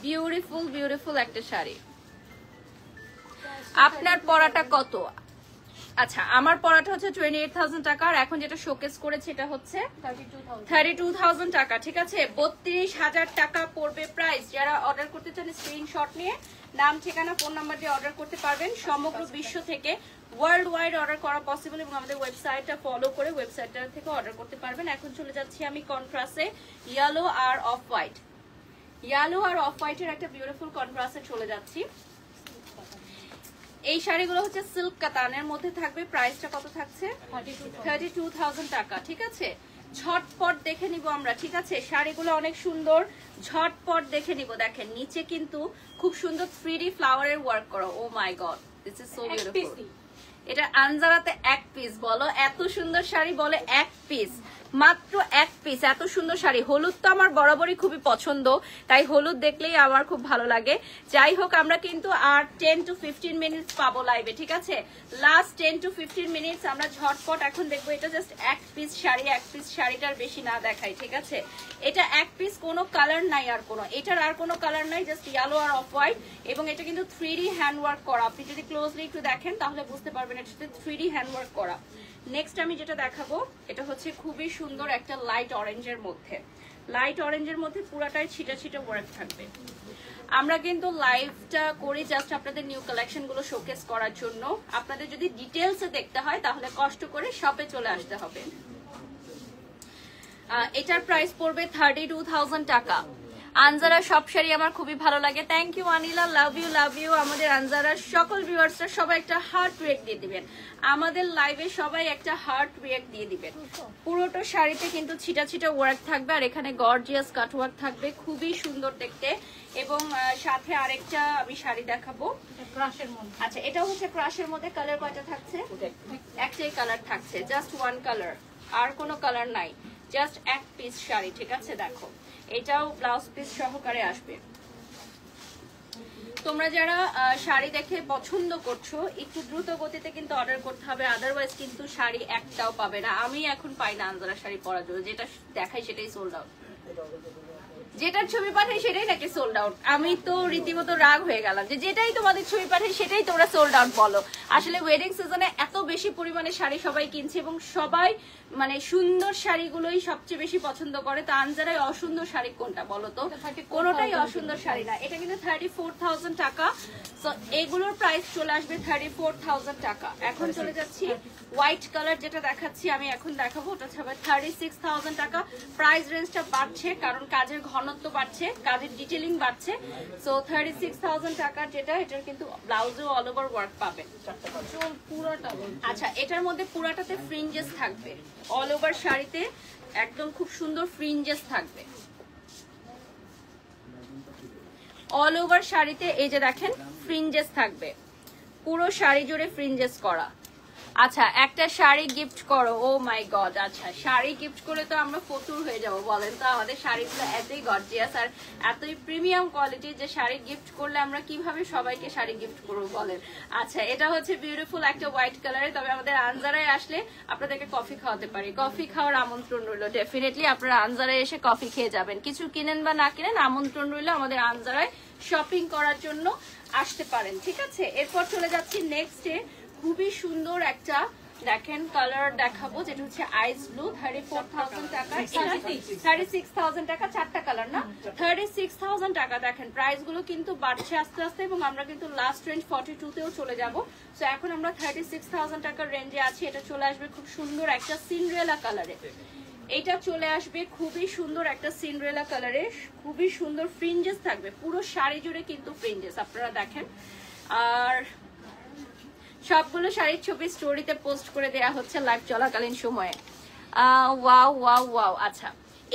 বিউটিফুল বিউটিফুল একটা শাড়ি। আপনার পরাটা কত? আচ্ছা, আমার পরাটা হচ্ছে 28,000 টাকা। আর এখন যেটা শোকেস করেছে এটা হচ্ছে 32,000 টাকা, ঠিক আছে? 32,000 টাকা পড়বে প্রাইস। যারা অর্ডার করতে চান স্ক্রিনশট নিয়ে নাম, ঠিকানা, ফোন নাম্বার দিয়ে অর্ডার করতে পারবেন। সমগ্র বিশ্ব থেকে ওয়ার্ল্ড ওয়াইড অর্ডার করা পসিবল এবং আমাদের ওয়েবসাইটটা ফলো করে ওয়েবসাইটটা থেকে অর্ডার করতে পারবেন। এখন চলে যাচ্ছি আমি কন্ট্রাস্টে, ইয়েলো আর অফ হোয়াইট। ইয়েলো আর অফ হোয়াইটের একটা বিউটিফুল কন্ট্রাস্টে চলে যাচ্ছি। এই শাড়িগুলো হচ্ছে সিল্ক কাতানের মধ্যে থাকবে। প্রাইসটা কত থাকছে? 32,000 টাকা, ঠিক আছে? ঝটপট দেখে নিব আমরা, ঠিক আছে? শাড়িগুলো অনেক সুন্দর, ঝটপট দেখে নিব। দেখেন নিচে কিন্তু খুব সুন্দর 3D ফ্লাওয়ারের ওয়ার্ক করা। Oh my God, this is so beautiful. এটা আনজারাতে এক পিস, বলো এত সুন্দর শাড়ি, বলে এক পিস, মাত্র এক পিস, এত সুন্দর শাড়ি। হলুদ তো আমার বরাবরই খুবই পছন্দ, তাই হলুদ দেখলেই আমার খুব ভালো লাগে। যাই হোক, আমরা কিন্তু আর 10 to 15 মিনিটস পাবো লাইভে, ঠিক আছে? লাস্ট 10 to 15 মিনিটস আমরা ঝটপট এখন দেখবো। এটা জাস্ট এক পিস শাড়ি, এক পিস শাড়িটার বেশি না দেখাই, ঠিক আছে? এটা এক পিস, কোনো কালার নাই, আর কোনো এটার আর কোনো কালার নাই, জাস্ট ইয়েলো আর অফ হোয়াইট। এবং এটা কিন্তু 3D হ্যান্ডওয়ার্ক করা, আপনি যদি ক্লোজলি একটু দেখেন তাহলে বুঝতে পারবেন এটার সাথে 3D হ্যান্ডওয়ার্ক করা। নেক্সট আমি যেটা দেখাবো, এটা হচ্ছে খুবই সুন্দর একটা লাইট অরেঞ্জের মধ্যে, লাইট অরেঞ্জের মধ্যে পুরাটাই ছিটা ছিটা ওয়ার্ক থাকবে। আমরা কিন্তু লাইভটা করি জাস্ট আপনাদের নিউ কালেকশন গুলো শোকেস করার জন্য। আপনাদের যদি ডিটেলসে দেখতে হয় তাহলে কষ্ট করে শপে চলে আসতে হবে। এটার প্রাইস পড়বে 32,000 টাকা। আনজারা সব শাড়ি আমার খুবই ভালো লাগে। থ্যাংক ইউ আনিলা, লাভ ইউ লাভ ইউ। আমাদের আনজারার সকল ভিউয়ার্সরা সবাই একটা হার্ট রিয়েক্ট দিয়ে দিবেন, আমাদের লাইভে সবাই একটা হার্ট রিয়েক্ট দিয়ে দিবেন। পুরোটা শাড়িতে কিন্তু ছিটা ছিটা ওয়ার্ক থাকবে, আর এখানে গর্জিয়াস কাট ওয়ার্ক থাকবে, খুবই সুন্দর দেখতে। এবং সাথে আরেকটা আমি শাড়ি দেখাবো ক্রাশের মধ্যে। আচ্ছা, এটা হচ্ছে ক্রাশের মধ্যে। কালার কয়টা থাকছে? একটাই কালার থাকছে, জাস্ট ওয়ান কালার, আর কোনো কালার নাই, জাস্ট এক পিস শাড়ি, ঠিক আছে? দেখো, এটাও ব্লাউজ পিস সহকারে আসবে। তোমরা যারা শাড়ি দেখে পছন্দ করছো একটু দ্রুত গতিতে কিন্তু অর্ডার করতে হবে, আদারওয়াইজ কিন্তু শাড়ি একটাও পাবে না। আমি এখন পাই না আনজারা শাড়ি পরার জন্য, যেটা দেখাই সেটাই সোল্ড আউট, যেটার ছবি পাঠাই সেটাই নাকি সোল্ড আউট। আমি তো রীতিমতো রাগ হয়ে গেলাম যে যেটাই তোমাদের ছবি পাঠাই সেটাই তোমরা সোল্ড আউট বলো। আসলে ওয়েডিং সিজনে এত বেশি পরিমাণে শাড়ি সবাই কিনছে এবং সবাই মানে সুন্দর শাড়িগুলোই সবচেয়ে বেশি পছন্দ করে। তো আনজারায় অসুন্দর শাড়ি কোনটা বলো তো? কোনোটাই অসুন্দর শাড়ি না। এটা কিন্তু 34,000 টাকা। তো এগুলোর প্রাইস চলে আসবে 34,000 টাকা। এখন চলে যাচ্ছি হোয়াইট কালার যেটা দেখাচ্ছি আমি এখন দেখাবো, ওটা হবে 36,000 টাকা। প্রাইস রেঞ্জটা বাড়ছে কারণ কাজের ঘনত্ব বাড়ছে, কাজের ডিটেইলিং বাড়ছে। সো 36,000 টাকার যেটা, এটার কিন্তু ব্লাউজও অল ওভার ওয়ার্ক পাবেন পুরোটা। আচ্ছা, এটার মধ্যে পুরাটাতে ফ্রিঞ্জেস থাকবে, অল ওভার শাড়িতে একদম খুব সুন্দর ফ্রিঞ্জেস থাকবে, অল ওভার শাড়িতে। এই যে দেখেন ফ্রিঞ্জেস থাকবে, পুরো শাড়ি জুড়ে ফ্রিঞ্জেস করা। আচ্ছা, একটা শাড়ি গিফট করো, ও মাই গড। আচ্ছা, শাড়ি গিফট করে তো আমরা ফতুর হয়ে যাবো, বলেন তো? আমাদের শাড়িগুলো এতই গর্জিয়াস আর এতই প্রিমিয়াম কোয়ালিটির যে শাড়ি গিফট করলে আমরা কিভাবে সবাইকে শাড়ি গিফট করবো বলেন? আচ্ছা, এটা হচ্ছে বিউটিফুল একটা হোয়াইট কালারে। তবে আমাদের আনজারায় আসলে আপনাদেরকে কফি খাওয়াতে পারি, কফি খাওয়ার আমন্ত্রণ রইল। ডেফিনেটলি আপনারা আনজারায় এসে কফি খেয়ে যাবেন, কিছু কিনেন বা না কিনেন, আমন্ত্রণ রইল আমাদের আনজারায় শপিং করার জন্য আসতে পারেন, ঠিক আছে? এরপর চলে যাচ্ছি নেক্সটে, খুবই সুন্দর একটা দেখেন কালার দেখাবো, যেটা হচ্ছে আইস ব্লু। 34,000 টাকা, 36,000 টাকা, চারটা কালার না, 36,000 টাকা। দেখেন প্রাইস গুলো কিন্তু বাড়ছে আস্তে আস্তে এবং আমরা কিন্তু লাস্ট রেঞ্জ 42 তেও চলে যাব। সো এখন আমরা 36,000 টাকার রেঞ্জে আছি। এটা চলে আসবে খুব সুন্দর একটা সিন্ড্রেলা কালারে, এটা চলে আসবে খুবই সুন্দর একটা সিন্ড্রেলা কালারে, খুবই সুন্দর ফ্রিঞ্জেস থাকবে পুরো শাড়ি জুড়ে কিন্তু ফ্রিঞ্জেস, আপনারা দেখেন। আর সবগুলো শাড়ির ছবি স্টোরিতে পোস্ট করে দেয়া হচ্ছে লাইভ চলাকালীন সময়ে। Wow wow wow. আচ্ছা,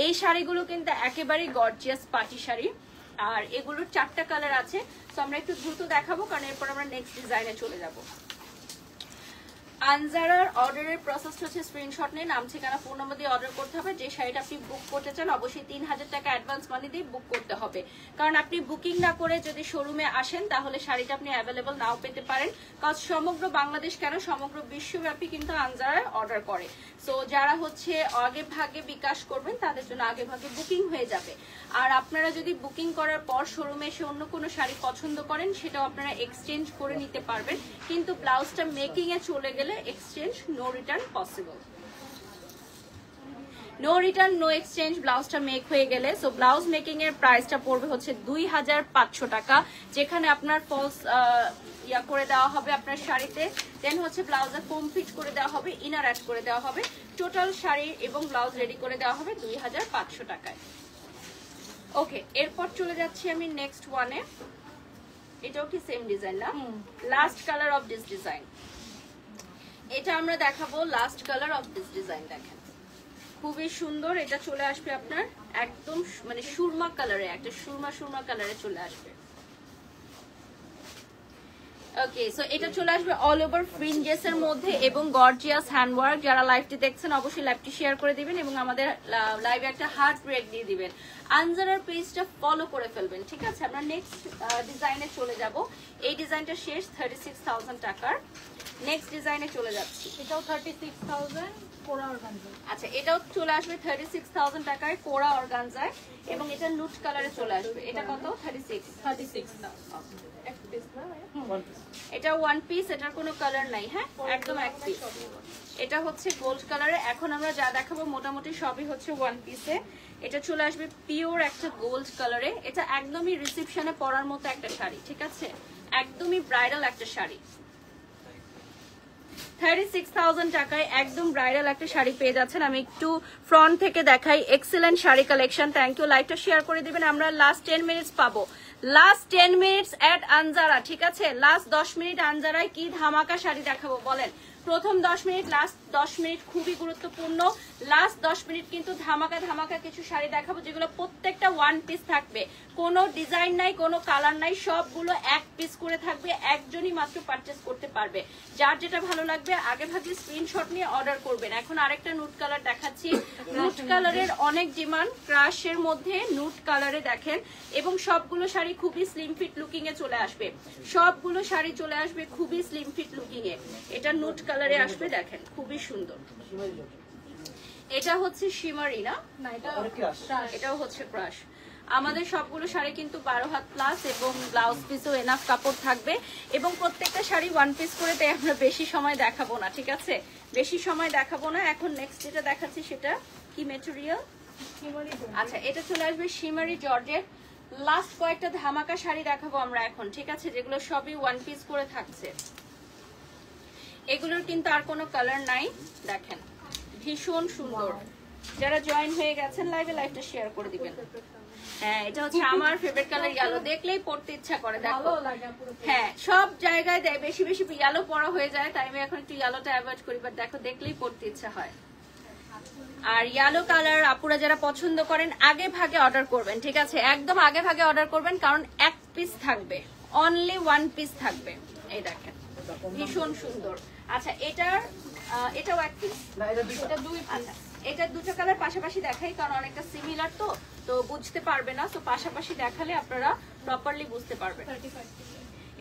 এই শাড়িগুলো কিন্তু একেবারেই গর্জিয়াস পার্টি শাড়ি, আর এগুলোর চারটা কালার আছে। তো আমরা একটু দ্রুত দেখাবো কারণ এরপর আমরা নেক্সট ডিজাইনে চলে যাব। আনজারার অর্ডারের প্রসেস হচ্ছে স্ক্রিনশট নিয়ে নাম ঠিকানা ফোন নম্বর দিয়ে অর্ডার করতে হবে। যে শাড়িটা আপনি বুক করতে চান অবশ্যই 3,000 টাকা অ্যাডভান্স মানি দিয়ে বুক করতে হবে, কারণ আপনি বুকিং না করে যদি শোরুমে আসেন তাহলে শাড়িটা আপনি অ্যাভেলেবল নাও পেতে পারেন। কারণ সমগ্র বাংলাদেশ কেন সমগ্র বিশ্বব্যাপী কিন্তু আনজারায় অর্ডার করে। সো যারা হচ্ছে আগে ভাগে বিকাশ করবেন তাদের জন্য আগে ভাগে বুকিং হয়ে যাবে। আর আপনারা যদি বুকিং করার পর শোরুমে এসে অন্য কোনো শাড়ি পছন্দ করেন সেটাও আপনারা এক্সচেঞ্জ করে নিতে পারবেন, কিন্তু ব্লাউজটা মেকিং এ চলে গেলে exchange no return possible, no return no exchange ব্লাউজটা মেক হয়ে গেলে। সো ব্লাউজ মেকিং এর প্রাইসটা পড়বে হচ্ছে 2,500 টাকা, যেখানে আপনার ফলস ইয়া করে দেওয়া হবে আপনার শাড়িতে, দেন হচ্ছে ব্লাউজে ফোম ফিট করে দেওয়া হবে, ইনার অ্যাড করে দেওয়া হবে, টোটাল শাড়ি এবং ব্লাউজ রেডি করে দেওয়া হবে 2,500 টাকায়। ওকে, এরপর চলে যাচ্ছি আমি নেক্সট ওয়ানে। এটাও কি সেম ডিজাইন না? Last colour of this design, এটা আমরা দেখাবো last colour of this design. দেখেন খুবই সুন্দর, এটা চলে আসবে আপনার একদম মানে সুরমা কালারে, একটা সুরমা সুরমা কালারে চলে আসবে। ওকে, সো এটা চলে আসবে অল ওভার ফ্রিঞ্জেস এর মধ্যে এবং গর্জিয়াস হ্যান্ডওয়ার্ক। যারা লাইভটি দেখছেন অবশ্যই লাইভটি শেয়ার করে দিবেন এবং আমাদের লাইভে একটা হার্ট রেট দিয়ে দিবেন। আনজারার পেজটা ফলো করে ফেলবেন, ঠিক আছে? আমরা নেক্সট ডিজাইনে চলে যাব। এই ডিজাইনটা শেষ 36,000 টাকার। নেক্সট ডিজাইনে চলে যাচ্ছি। এটাও 36,000 কোরা অর্গানজা। আচ্ছা, এটাও চলে আসবে 36,000 টাকায় কোরা অর্গানজায় এবং এটা নুট কালারে চলে আসবে। এটা কত? 36 না, এক পিস না, এটা ওয়ান পিস, এটার কোনো কালার নাই। হ্যাঁ, একদম এক পিস। এটা হচ্ছে গোল্ড কালারে। এখন আমরা যা দেখাবো মোটামুটি সবই হচ্ছে ওয়ান পিসে। এটা চলে আসবে পিওর একটা গোল্ড কালারে। এটা একদমই রিসেপশনে পরার মতো একটা শাড়ি, ঠিক আছে? একদমই ব্রাইডাল একটা শাড়ি। 36,000 টাকায় একদম ব্রাইডাল একটা শাড়ি পেয়ে যাচ্ছেন। আমি একটু ফ্রন্ট থেকে দেখাই। Excellent sari collection. Thank you. লাইভটা শেয়ার করে দিবেন। আমরা লাস্ট 10 মিনিটস পাবো। লাস্ট 10 মিনিটস এট আনজারা, ঠিক আছে? লাস্ট 10 মিনিট আনজারায় কি ধামাকা শাড়ি দেখাবো বলেন? প্রথম 10 মিনিট, লাস্ট 10 মিনিট খুবই গুরুত্বপূর্ণ। লাস্ট 10 মিনিট কিন্তু ধামাকা ধামাকা কিছু শাড়ি দেখাবো যেগুলো প্রত্যেকটা ওয়ান পিস থাকবে। কোনো ডিজাইন নাই, কোনো কালার নাই, সবগুলো এক পিস করে থাকবে। একজনই মাত্র পারচেস করতে পারবে। যার যেটা ভালো লাগবে আগে ভাগে স্ক্রিনশট নিয়ে অর্ডার করবেন। এখন আরেকটা নুট কালার দেখাচ্ছি। নুট কালারের অনেক ডিমান্ড। ক্রাশের মধ্যে নুট কালারে দেখেন এবং সবগুলো শাড়ি খুবই স্লিম ফিট লুকিং এ চলে আসবে। সবগুলো শাড়ি চলে আসবে খুবই স্লিম ফিট লুকিং এ। এটা নুট কালারে আসবে, দেখেন খুবই সুন্দর। এটা হচ্ছে শিমারি না, এটাও হচ্ছে ক্রাশ। আমাদের সবগুলো শাড়ি কিন্তু 12 হাত প্লাস এবং ব্লাউজ পিসও এনাফ কাপড় থাকবে এবং প্রত্যেকটা শাড়ি ওয়ান পিস করে, তাই আমরা বেশি সময় দেখাবো না, ঠিক আছে? বেশি সময় দেখাবো না। এখন নেক্সট যেটা দেখাচ্ছি সেটা কি ম্যাটেরিয়াল? আচ্ছা, এটা চলে আসবে শিমারি জর্জেট। লাস্ট কয়েকটা ধামাকা শাড়ি দেখাবো আমরা এখন, ঠিক আছে? যেগুলো সবই ওয়ান পিস করে থাকছে। এগুলোর কিন্তু আর কোনো কালার নাই, দেখেন ভীষণ সুন্দর। যারা জয়েন হয়ে গেছেন লাইভে, লাইভটা শেয়ার করে দিবেন। হ্যাঁ, এটা হচ্ছে আমার ফেভারিট কালার ইয়েলো। দেখলেই পড়তে ইচ্ছা করে, দেখো। হ্যাঁ, সব জায়গায় দেয় বেশি বেশি ইয়েলো পরা হয়ে যায়, তাই আমি এখন একটু ইয়েলোটা অ্যাভয়েড করি, বাট দেখো দেখলেই পড়তে ইচ্ছা হয়। আর ইয়েলো কালার আপুরা যারা পছন্দ করেন আগে ভাগে অর্ডার করবেন, ঠিক আছে? একদম আগে ভাগে অর্ডার করবেন, কারণ এক পিস থাকবে, অনলি ওয়ান পিস থাকবে। এই দেখেন ভীষণ সুন্দর। আচ্ছা, এটাও এক পিস না, এটা দুই পিস। এটা দুটো কালার পাশাপাশি দেখাই, কারণ অনেকটা সিমিলার তো বুঝতে পারবে না। তো পাশাপাশি দেখালে আপনারা প্রপারলি বুঝতে পারবেন।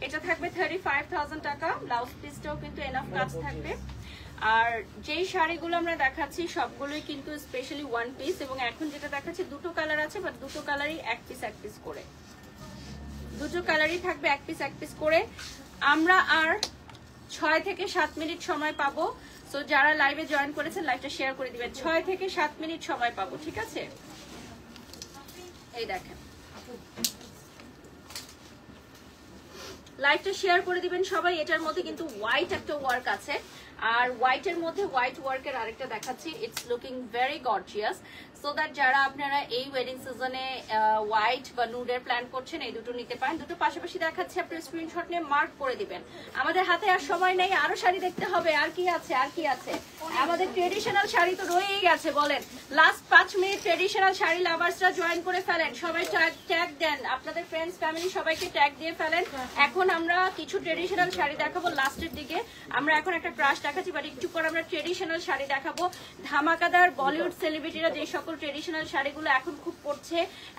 এটা থাকবে 35,000 টাকা। ব্লাউজ পিসটাও কিন্তু এনাফ কাজ থাকবে। আর যেই শাড়িগুলো আমরা দেখাচ্ছি সবগুলোই কিন্তু স্পেশালি ওয়ান পিস এবং এখন যেটা দেখাচ্ছি দুটো কালার আছে, বাট দুটো কালারই এক পিস করে। দুটো কালারই থাকবে এক পিস করে। আমরা আর 6 থেকে 7 মিনিট সময় পাবো। তো যারা লাইভে জয়েন করেছেন লাইভটা শেয়ার করে দিবেন। 6 থেকে 7 মিনিট সময় পাবো, ঠিক আছে? এই দেখেন লাইভটা শেয়ার করে দিবেন সবাই। এটার মধ্যে কিন্তু হোয়াইট একটা ওয়ার্ক আছে, আর হোয়াইটের মধ্যে হোয়াইট ওয়ার্কের আরেকটা দেখাচ্ছি। It's looking very gorgeous. So that যারা আপনারা এই ওয়েডিং সিজনে হোয়াইট বা নুডের প্ল্যান করছেন, এই দুটো নিতে পারেন। দুটো পাশাপাশি দেখাচ্ছি, আপনি স্ক্রিনশট নিয়ে মার্ক করে দিবেন। আমাদের হাতে আর সময় নেই, আরো শাড়ি দেখতে হবে। আর কি আছে, আর কি আছে? আমাদের ট্রেডিশনাল শাড়ি তো রয়েই গেছে। বলেন, লাস্ট 5 মিনিট ট্রেডিশনাল শাড়ি লাভার্সরা জয়েন করে ফেলেন। সবাই ট্যাগ দেন, আপনাদের ফ্রেন্ডস ফ্যামিলি সবাইকে ট্যাগ দিয়ে ফেলেন। এখন আমরা কিছু ট্রেডিশনাল শাড়ি দেখাবো লাস্টের দিকে। আমরা এখন একটা ক্রাশ দেখাচ্ছি, বাট একটু পর আমরা ট্রেডিশনাল শাড়ি দেখাবো। ধামাকাদার বলিউড সেলিব্রিটিরা যে সকল ট্রেডিশনাল শাড়িগুলো এখন খুব পরছে,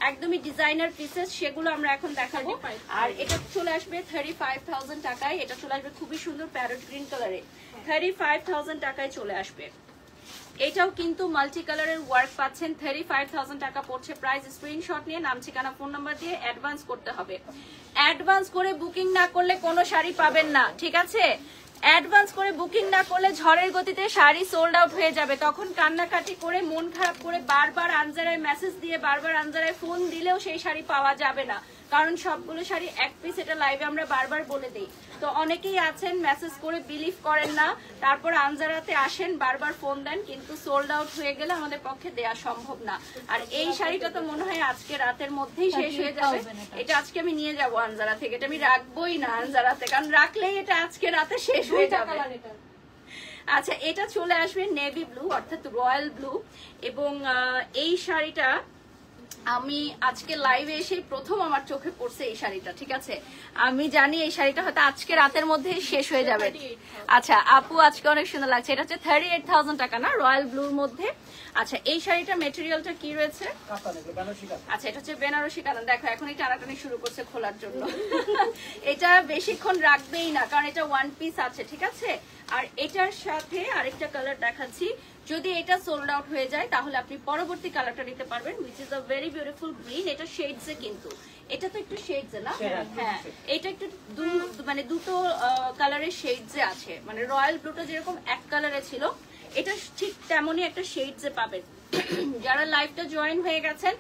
একদমই ডিজাইনার পিসেস, সেগুলো আমরা এখন দেখাবো। আর এটা চলে আসবে 35,000 টাকায়। এটা চলে আসবে খুবই সুন্দর প্যারট গ্রিন কালারে। 35,000 টাকায় চলে আসবে। এটাও কিন্তু মাল্টি কালারের ওয়ার্ক পাচ্ছেন। 35,000 টাকা পড়ছে প্রাইস। স্ক্রিনশট নিয়ে নাম, ঠিকানা, ফোন নাম্বার দিয়ে অ্যাডভান্স করতে হবে। অ্যাডভান্স করে বুকিং না করলে কোনো শাড়ি পাবেন না, ঠিক আছে? অ্যাডভান্স করে বুকিং না করলে ঝড়ের গতিতে শাড়ি সোল্ড আউট হয়ে যাবে। তখন কান্নাকাটি করে, মন খারাপ করে, বারবার আনজারায় মেসেজ দিয়ে, বারবার আনজারায় ফোন দিলেও সেই শাড়ি পাওয়া যাবে না, কারণ সবগুলো শাড়ি এক পিস। এটা লাইভে আমরা বারবার বলে দিই। তো অনেকেই আছেন মেসেজ করে বিলিভ করেন না, তারপর আনজারাতে আসেন, বারবার ফোন দেন, কিন্তু সোল্ড আউট হয়ে গেলে আমাদের পক্ষে দেয়া সম্ভব না। আর এই শাড়িটা তো মনে হয় আজকে রাতের মধ্যেই শেষ হয়ে যাবে। এটা আজকে আমি নিয়ে যাবো আনজারা থেকে, এটা আমি রাখবোই না আনজারাতে, কারণ রাখলেই এটা আজকে রাতে শেষ হয়ে যাবে। আচ্ছা, এটা চলে আসবে নেভি ব্লু অর্থাৎ রয়্যাল ব্লু এবং এই শাড়িটা আমি আজকে লাইভে এসে প্রথম আমার চোখে পড়ছে এই শাড়িটা, ঠিক আছে? আমি জানি এই শাড়িটা হয়তো আজকে রাতের মধ্যে শেষ হয়ে যাবে। আচ্ছা আপু আজকে অনেক সুন্দর লাগছে। এটা হচ্ছে 38,000 টাকা না, রয়্যাল ব্লুর মধ্যে। আচ্ছা এই শাড়িটার মেটেরিয়ালটা কি রয়েছে? আচ্ছা এটা হচ্ছে বেনারসি কাতান। দেখো এখনই টানাটানি শুরু করছে খোলার জন্য। এটা বেশিক্ষণ রাখবেই না, কারণ এটা ওয়ান পিস আছে, ঠিক আছে? আর এটার সাথে আরেকটা কালার দেখাচ্ছি। যদি এটা সোল্ড আউট হয়ে যায় তাহলে আপনি পরবর্তী কালারটা নিতে পারবেন, which is a very beautiful green। এটা শেডস এ, কিন্তু এটা তো একটু শেডস এ না? হ্যাঁ এটা একটু মানে দুটো কালারের শেডস এ আছে, মানে রয়্যাল ব্লুটা যেরকম এক কালারে ছিল, এটা ঠিক তেমনই একটা শেডস এ পাবেন। যারা লাইভটা জয়েন হয়ে গেছেন,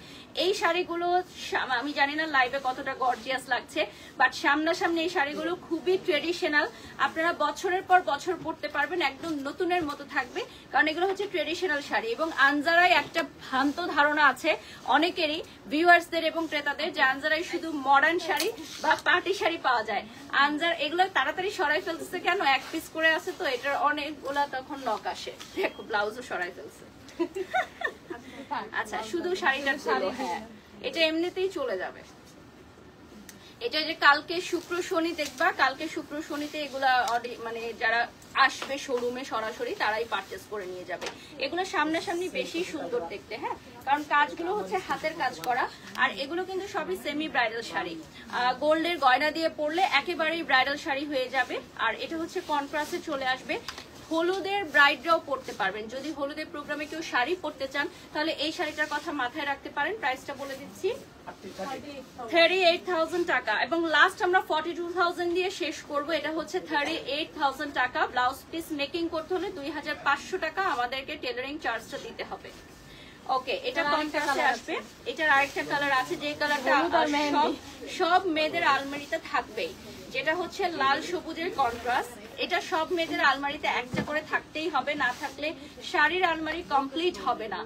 এই শাড়িগুলো আমি জানি না লাইভে কতটা গর্জিয়াস লাগছে, বাট সামনাসামনি এই শাড়িগুলো খুবই ট্রেডিশনাল। আপনারা বছরের পর বছর পরতে পারবেন, একদম নতুনের মতো থাকবে, কারণ এগুলো হচ্ছে ট্রেডিশনাল শাড়ি। এবং আনজারায় একটা ভ্রান্ত ধারণা আছে অনেকেরই, ভিউয়ার্সদের এবং ক্রেতাদের, যে আনজারায় শুধু মডার্ন শাড়ি বা পার্টি শাড়ি পাওয়া যায়। আনজার এগুলো তাড়াতাড়ি সরাই ফেলতেছে কেন? এক পিস করে আছে তো, এটার অনেকগুলা তখন লক আসে। দেখো ব্লাউজও সরাই ফেলছে। আচ্ছা শুধু শাড়িটা খুলো। হ্যাঁ এটা এমনিতেই চলে যাবে। এটা যে কালকে শুক্র শনি দেখবা, কালকে শুক্র শনিতে এগুলা মানে যারা আসবে শোরুমে সরাসরি তারাই পারচেস করে নিয়ে যাবে। এগুলো সামনাসামনি বেশি সুন্দর দেখতে, হ্যাঁ, কারণ কাজগুলো হচ্ছে হাতের কাজ করা। আর এগুলো কিন্তু সবই সেমি ব্রাইডাল শাড়ি, গোল্ডের গয়না দিয়ে পরলে একেবারেই ব্রাইডাল শাড়ি হয়ে যাবে। আর এটা হচ্ছে কন্ট্রাস্টে চলে আসবে। হলুদের ব্রাইডরাও পরতে পারবেন। যদি হলুদের প্রোগ্রামে কেউ শাড়ি পরতে চান তাহলে এই শাড়িটার কথা মাথায় রাখতে পারেন। প্রাইসটা বলে দিচ্ছি 38,000 টাকা। এবং লাস্ট আমরা 42,000 দিয়ে শেষ করব। এটা হচ্ছে 38,000 টাকা। ব্লাউজ পিস মেকিং করতে হলে 2,500 টাকা আমাদেরকে টেলারিং চার্জটা দিতে হবে। ওকে এটা কন্ট্রাস্টে আসবে। এটার আরেকটা কালার আছে, যে কালারটা সব মেয়েদের আলমারিতে থাকবেই, যেটা হচ্ছে লাল সবুজের কন্ট্রাস্ট। এটা সব মেয়েদের আলমারিতে একটা করে থাকতেই হবে, না থাকলে শাড়ির আলমারি কমপ্লিট হবে না।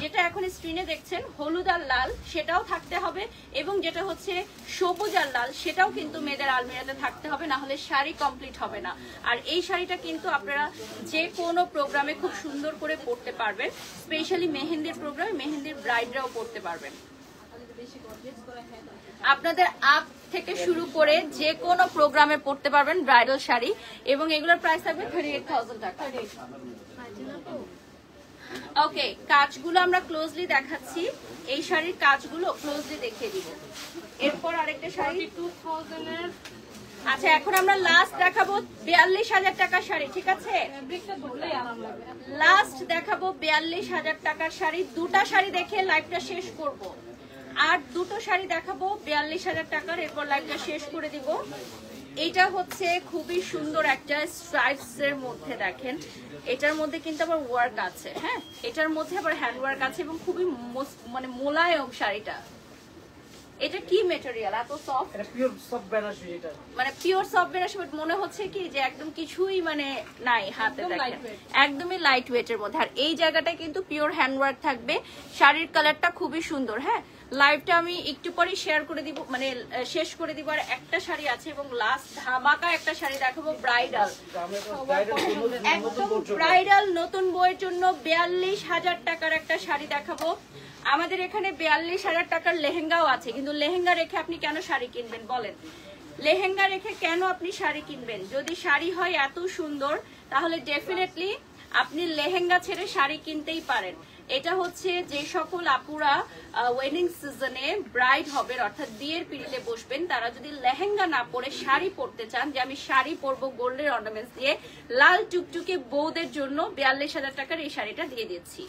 যেটা এখন স্ক্রিনে দেখছেন হলুদ আর লাল, সেটাও থাকতে হবে, এবং যেটা হচ্ছে সবুজ আর লাল, সেটাও কিন্তু মেয়েদের আলমারিতে থাকতে হবে, না হলে শাড়ি কমপ্লিট হবে না। আর এই শাড়িটা কিন্তু আপনারা যে কোনো প্রোগ্রামে খুব সুন্দর করে পরতে পারবেন, স্পেশালি মেহেন্দির প্রোগ্রামে মেহেন্দির ব্রাইডরাও পরতে পারবেন। আপনাদের আপ থেকে শুরু করে যে কোনো প্রোগ্রামে পরতে পারবেন ব্রাইডাল শাড়ি, এবং এগুলোর প্রাইস থাকবে 38,000 টাকা। ওকে কাজগুলো আমরা ক্লোজলি দেখাচ্ছি, এই শাড়ির কাজগুলো ক্লোজলি দেখিয়ে দিব। এরপর আরেকটা শাড়ি 2000 এর। আচ্ছা এখন আমরা লাস্ট দেখাবো 42,000 টাকার শাড়ি, ঠিক আছে? ফেব্রিকটা ধরলেই আরাম লাগবে। লাস্ট দেখাবো 42,000 টাকার শাড়ি। দুটা শাড়ি দেখে লাইভটা শেষ করব, আর দুটো শাড়ি দেখাবো 42,000 টাকার, এরপর লাইভটা শেষ করে দিব। এটা হচ্ছে খুবই সুন্দর একটা স্ট্রাইপস এর মধ্যে, দেখেন এটার মধ্যে কিন্তু আবার ওয়ার্ক আছে, হ্যাঁ এটার মধ্যে আবার হ্যান্ড ওয়ার্ক আছে, এবং খুবই মানে মোলায়েম শাড়িটা। এটা কি ম্যাটেরিয়াল এত সফট? এটা পিওর সফট বেনারসি। এটা মানে পিওর সফট বেনারসি, বাট মনে হচ্ছে কি যে একদম কিছুই মানে নাই হাতে, দেখেন একদমই লাইট ওয়েটের মধ্যে। আর এই জায়গাটায় কিন্তু পিওর হ্যান্ড ওয়ার্ক থাকবে। শাড়ির কালারটা খুবই সুন্দর। হ্যাঁ লাইভটা আমি একটু পরে শেয়ার করে দিব, মানে শেষ করে দিব। আর একটা শাড়ি আছে, এবং লাস্ট ধামাকা একটা শাড়ি দেখাবো ব্রাইডাল, একদম ব্রাইডাল নতুন বউয়ের জন্য 42,000 টাকার একটা শাড়ি দেখাবো। আমাদের এখানে 42,000 টাকার লেহেঙ্গাও আছে, কিন্তু লেহেঙ্গা রেখে আপনি কেন শাড়ি কিনবেন বলেন? লেহেঙ্গা রেখে কেন আপনি শাড়ি কিনবেন? যদি শাড়ি হয় এত সুন্দর তাহলে ডেফিনেটলি আপনি লেহেঙ্গা ছেড়ে শাড়ি কিনতেই পারেন। এটা হচ্ছে যে সকল আপুরা ওয়েডিং সিজনে ব্রাইড হবেন, অর্থাৎ বিয়ের পিড়িতে বসবেন, তারা যদি লেহেঙ্গা না পরে শাড়ি পরতে চান, যে আমি শাড়ি পরবো গোল্ডের অর্নামেন্টস দিয়ে, লাল টুকটুকে বউদের জন্য 42,000 টাকার এই শাড়িটা দিয়ে দিচ্ছি।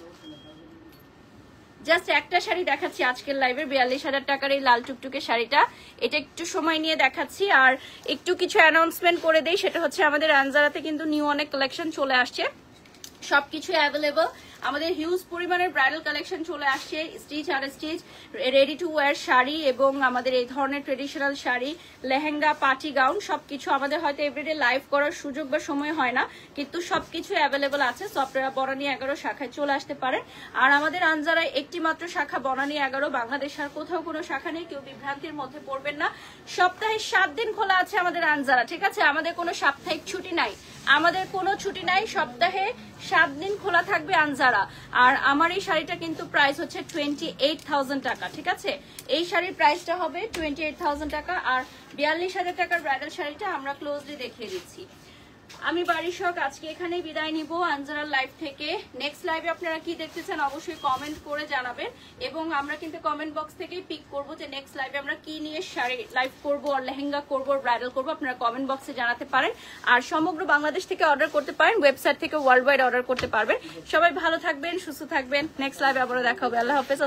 জাস্ট একটা শাড়ি দেখাচ্ছি আজকের লাইভের 42,000 টাকার এই লাল টুকটুকে শাড়িটা। এটা একটু সময় নিয়ে দেখাচ্ছি। আর একটু কিছু অ্যানাউন্সমেন্ট করে দেই, সেটা হচ্ছে আমাদের আনজারাতে কিন্তু নিউ অনেক কালেকশন চলে আসছে, সবকিছু অ্যাভেলেবল। আমাদের হিউজ পরিমাণের ব্রাইডাল কালেকশন চলে আসছে, স্টিচ আর stitch, ready to wear sari, এবং আমাদের এই ধরনের traditional sari, lehenga, party gown, সবকিছু। আমাদের হয়তো এভরিডে লাইভ করার সুযোগ বা সময় হয় না, কিন্তু সবকিছু অ্যাভেলেবল আছে। সো আপনারা বনানী 11 শাখায় চলে আসতে পারেন। আর আমাদের আনজারায় একটি মাত্র শাখা বনানী 11, বাংলাদেশ আর কোথাও কোনো শাখা নেই, কেউ বিভ্রান্তির মধ্যে পড়বেন না। সপ্তাহে 7 দিন খোলা আছে আমাদের আনজারা, ঠিক আছে? আমাদের কোনো সাপ্তাহিক ছুটি নাই। আমাদের কোনো ছুটি নাই, সপ্তাহে 7 দিন খোলা থাকবে আনজারা। আর আমার এই শাড়িটা কিন্তু প্রাইস হচ্ছে 28,000 টাকা, ঠিক আছে? এই শাড়ির প্রাইসটা হবে 28,000 টাকা। আর 42,000 টাকার ব্রাইডাল শাড়িটা আমরা ক্লোজলি দেখিয়ে দিচ্ছি। আমি বাড়ির শখ আজকে এখানেই বিদায় নিব আনজারার লাইভ থেকে। নেক্সট লাইভে আপনারা কি দেখতে চান অবশ্যই কমেন্ট করে জানাবেন, এবং আমরা কিন্তু কমেন্ট বক্স থেকেই পিক করব যে নেক্সট লাইভে আমরা কি নিয়ে শাড়ি লাইভ করব, আর লেহেঙ্গা করব, ব্রাইডাল করব। আপনারা কমেন্ট বক্সে জানাতে পারেন। আর সমগ্র বাংলাদেশ থেকে অর্ডার করতে পারেন, ওয়েবসাইট থেকে ওয়ার্ল্ড ওয়াইড অর্ডার করতে পারবেন। সবাই ভালো থাকবেন, সুস্থ থাকবেন। নেক্সট লাইভে আবারও দেখা হবে। আল্লাহ হাফেজ।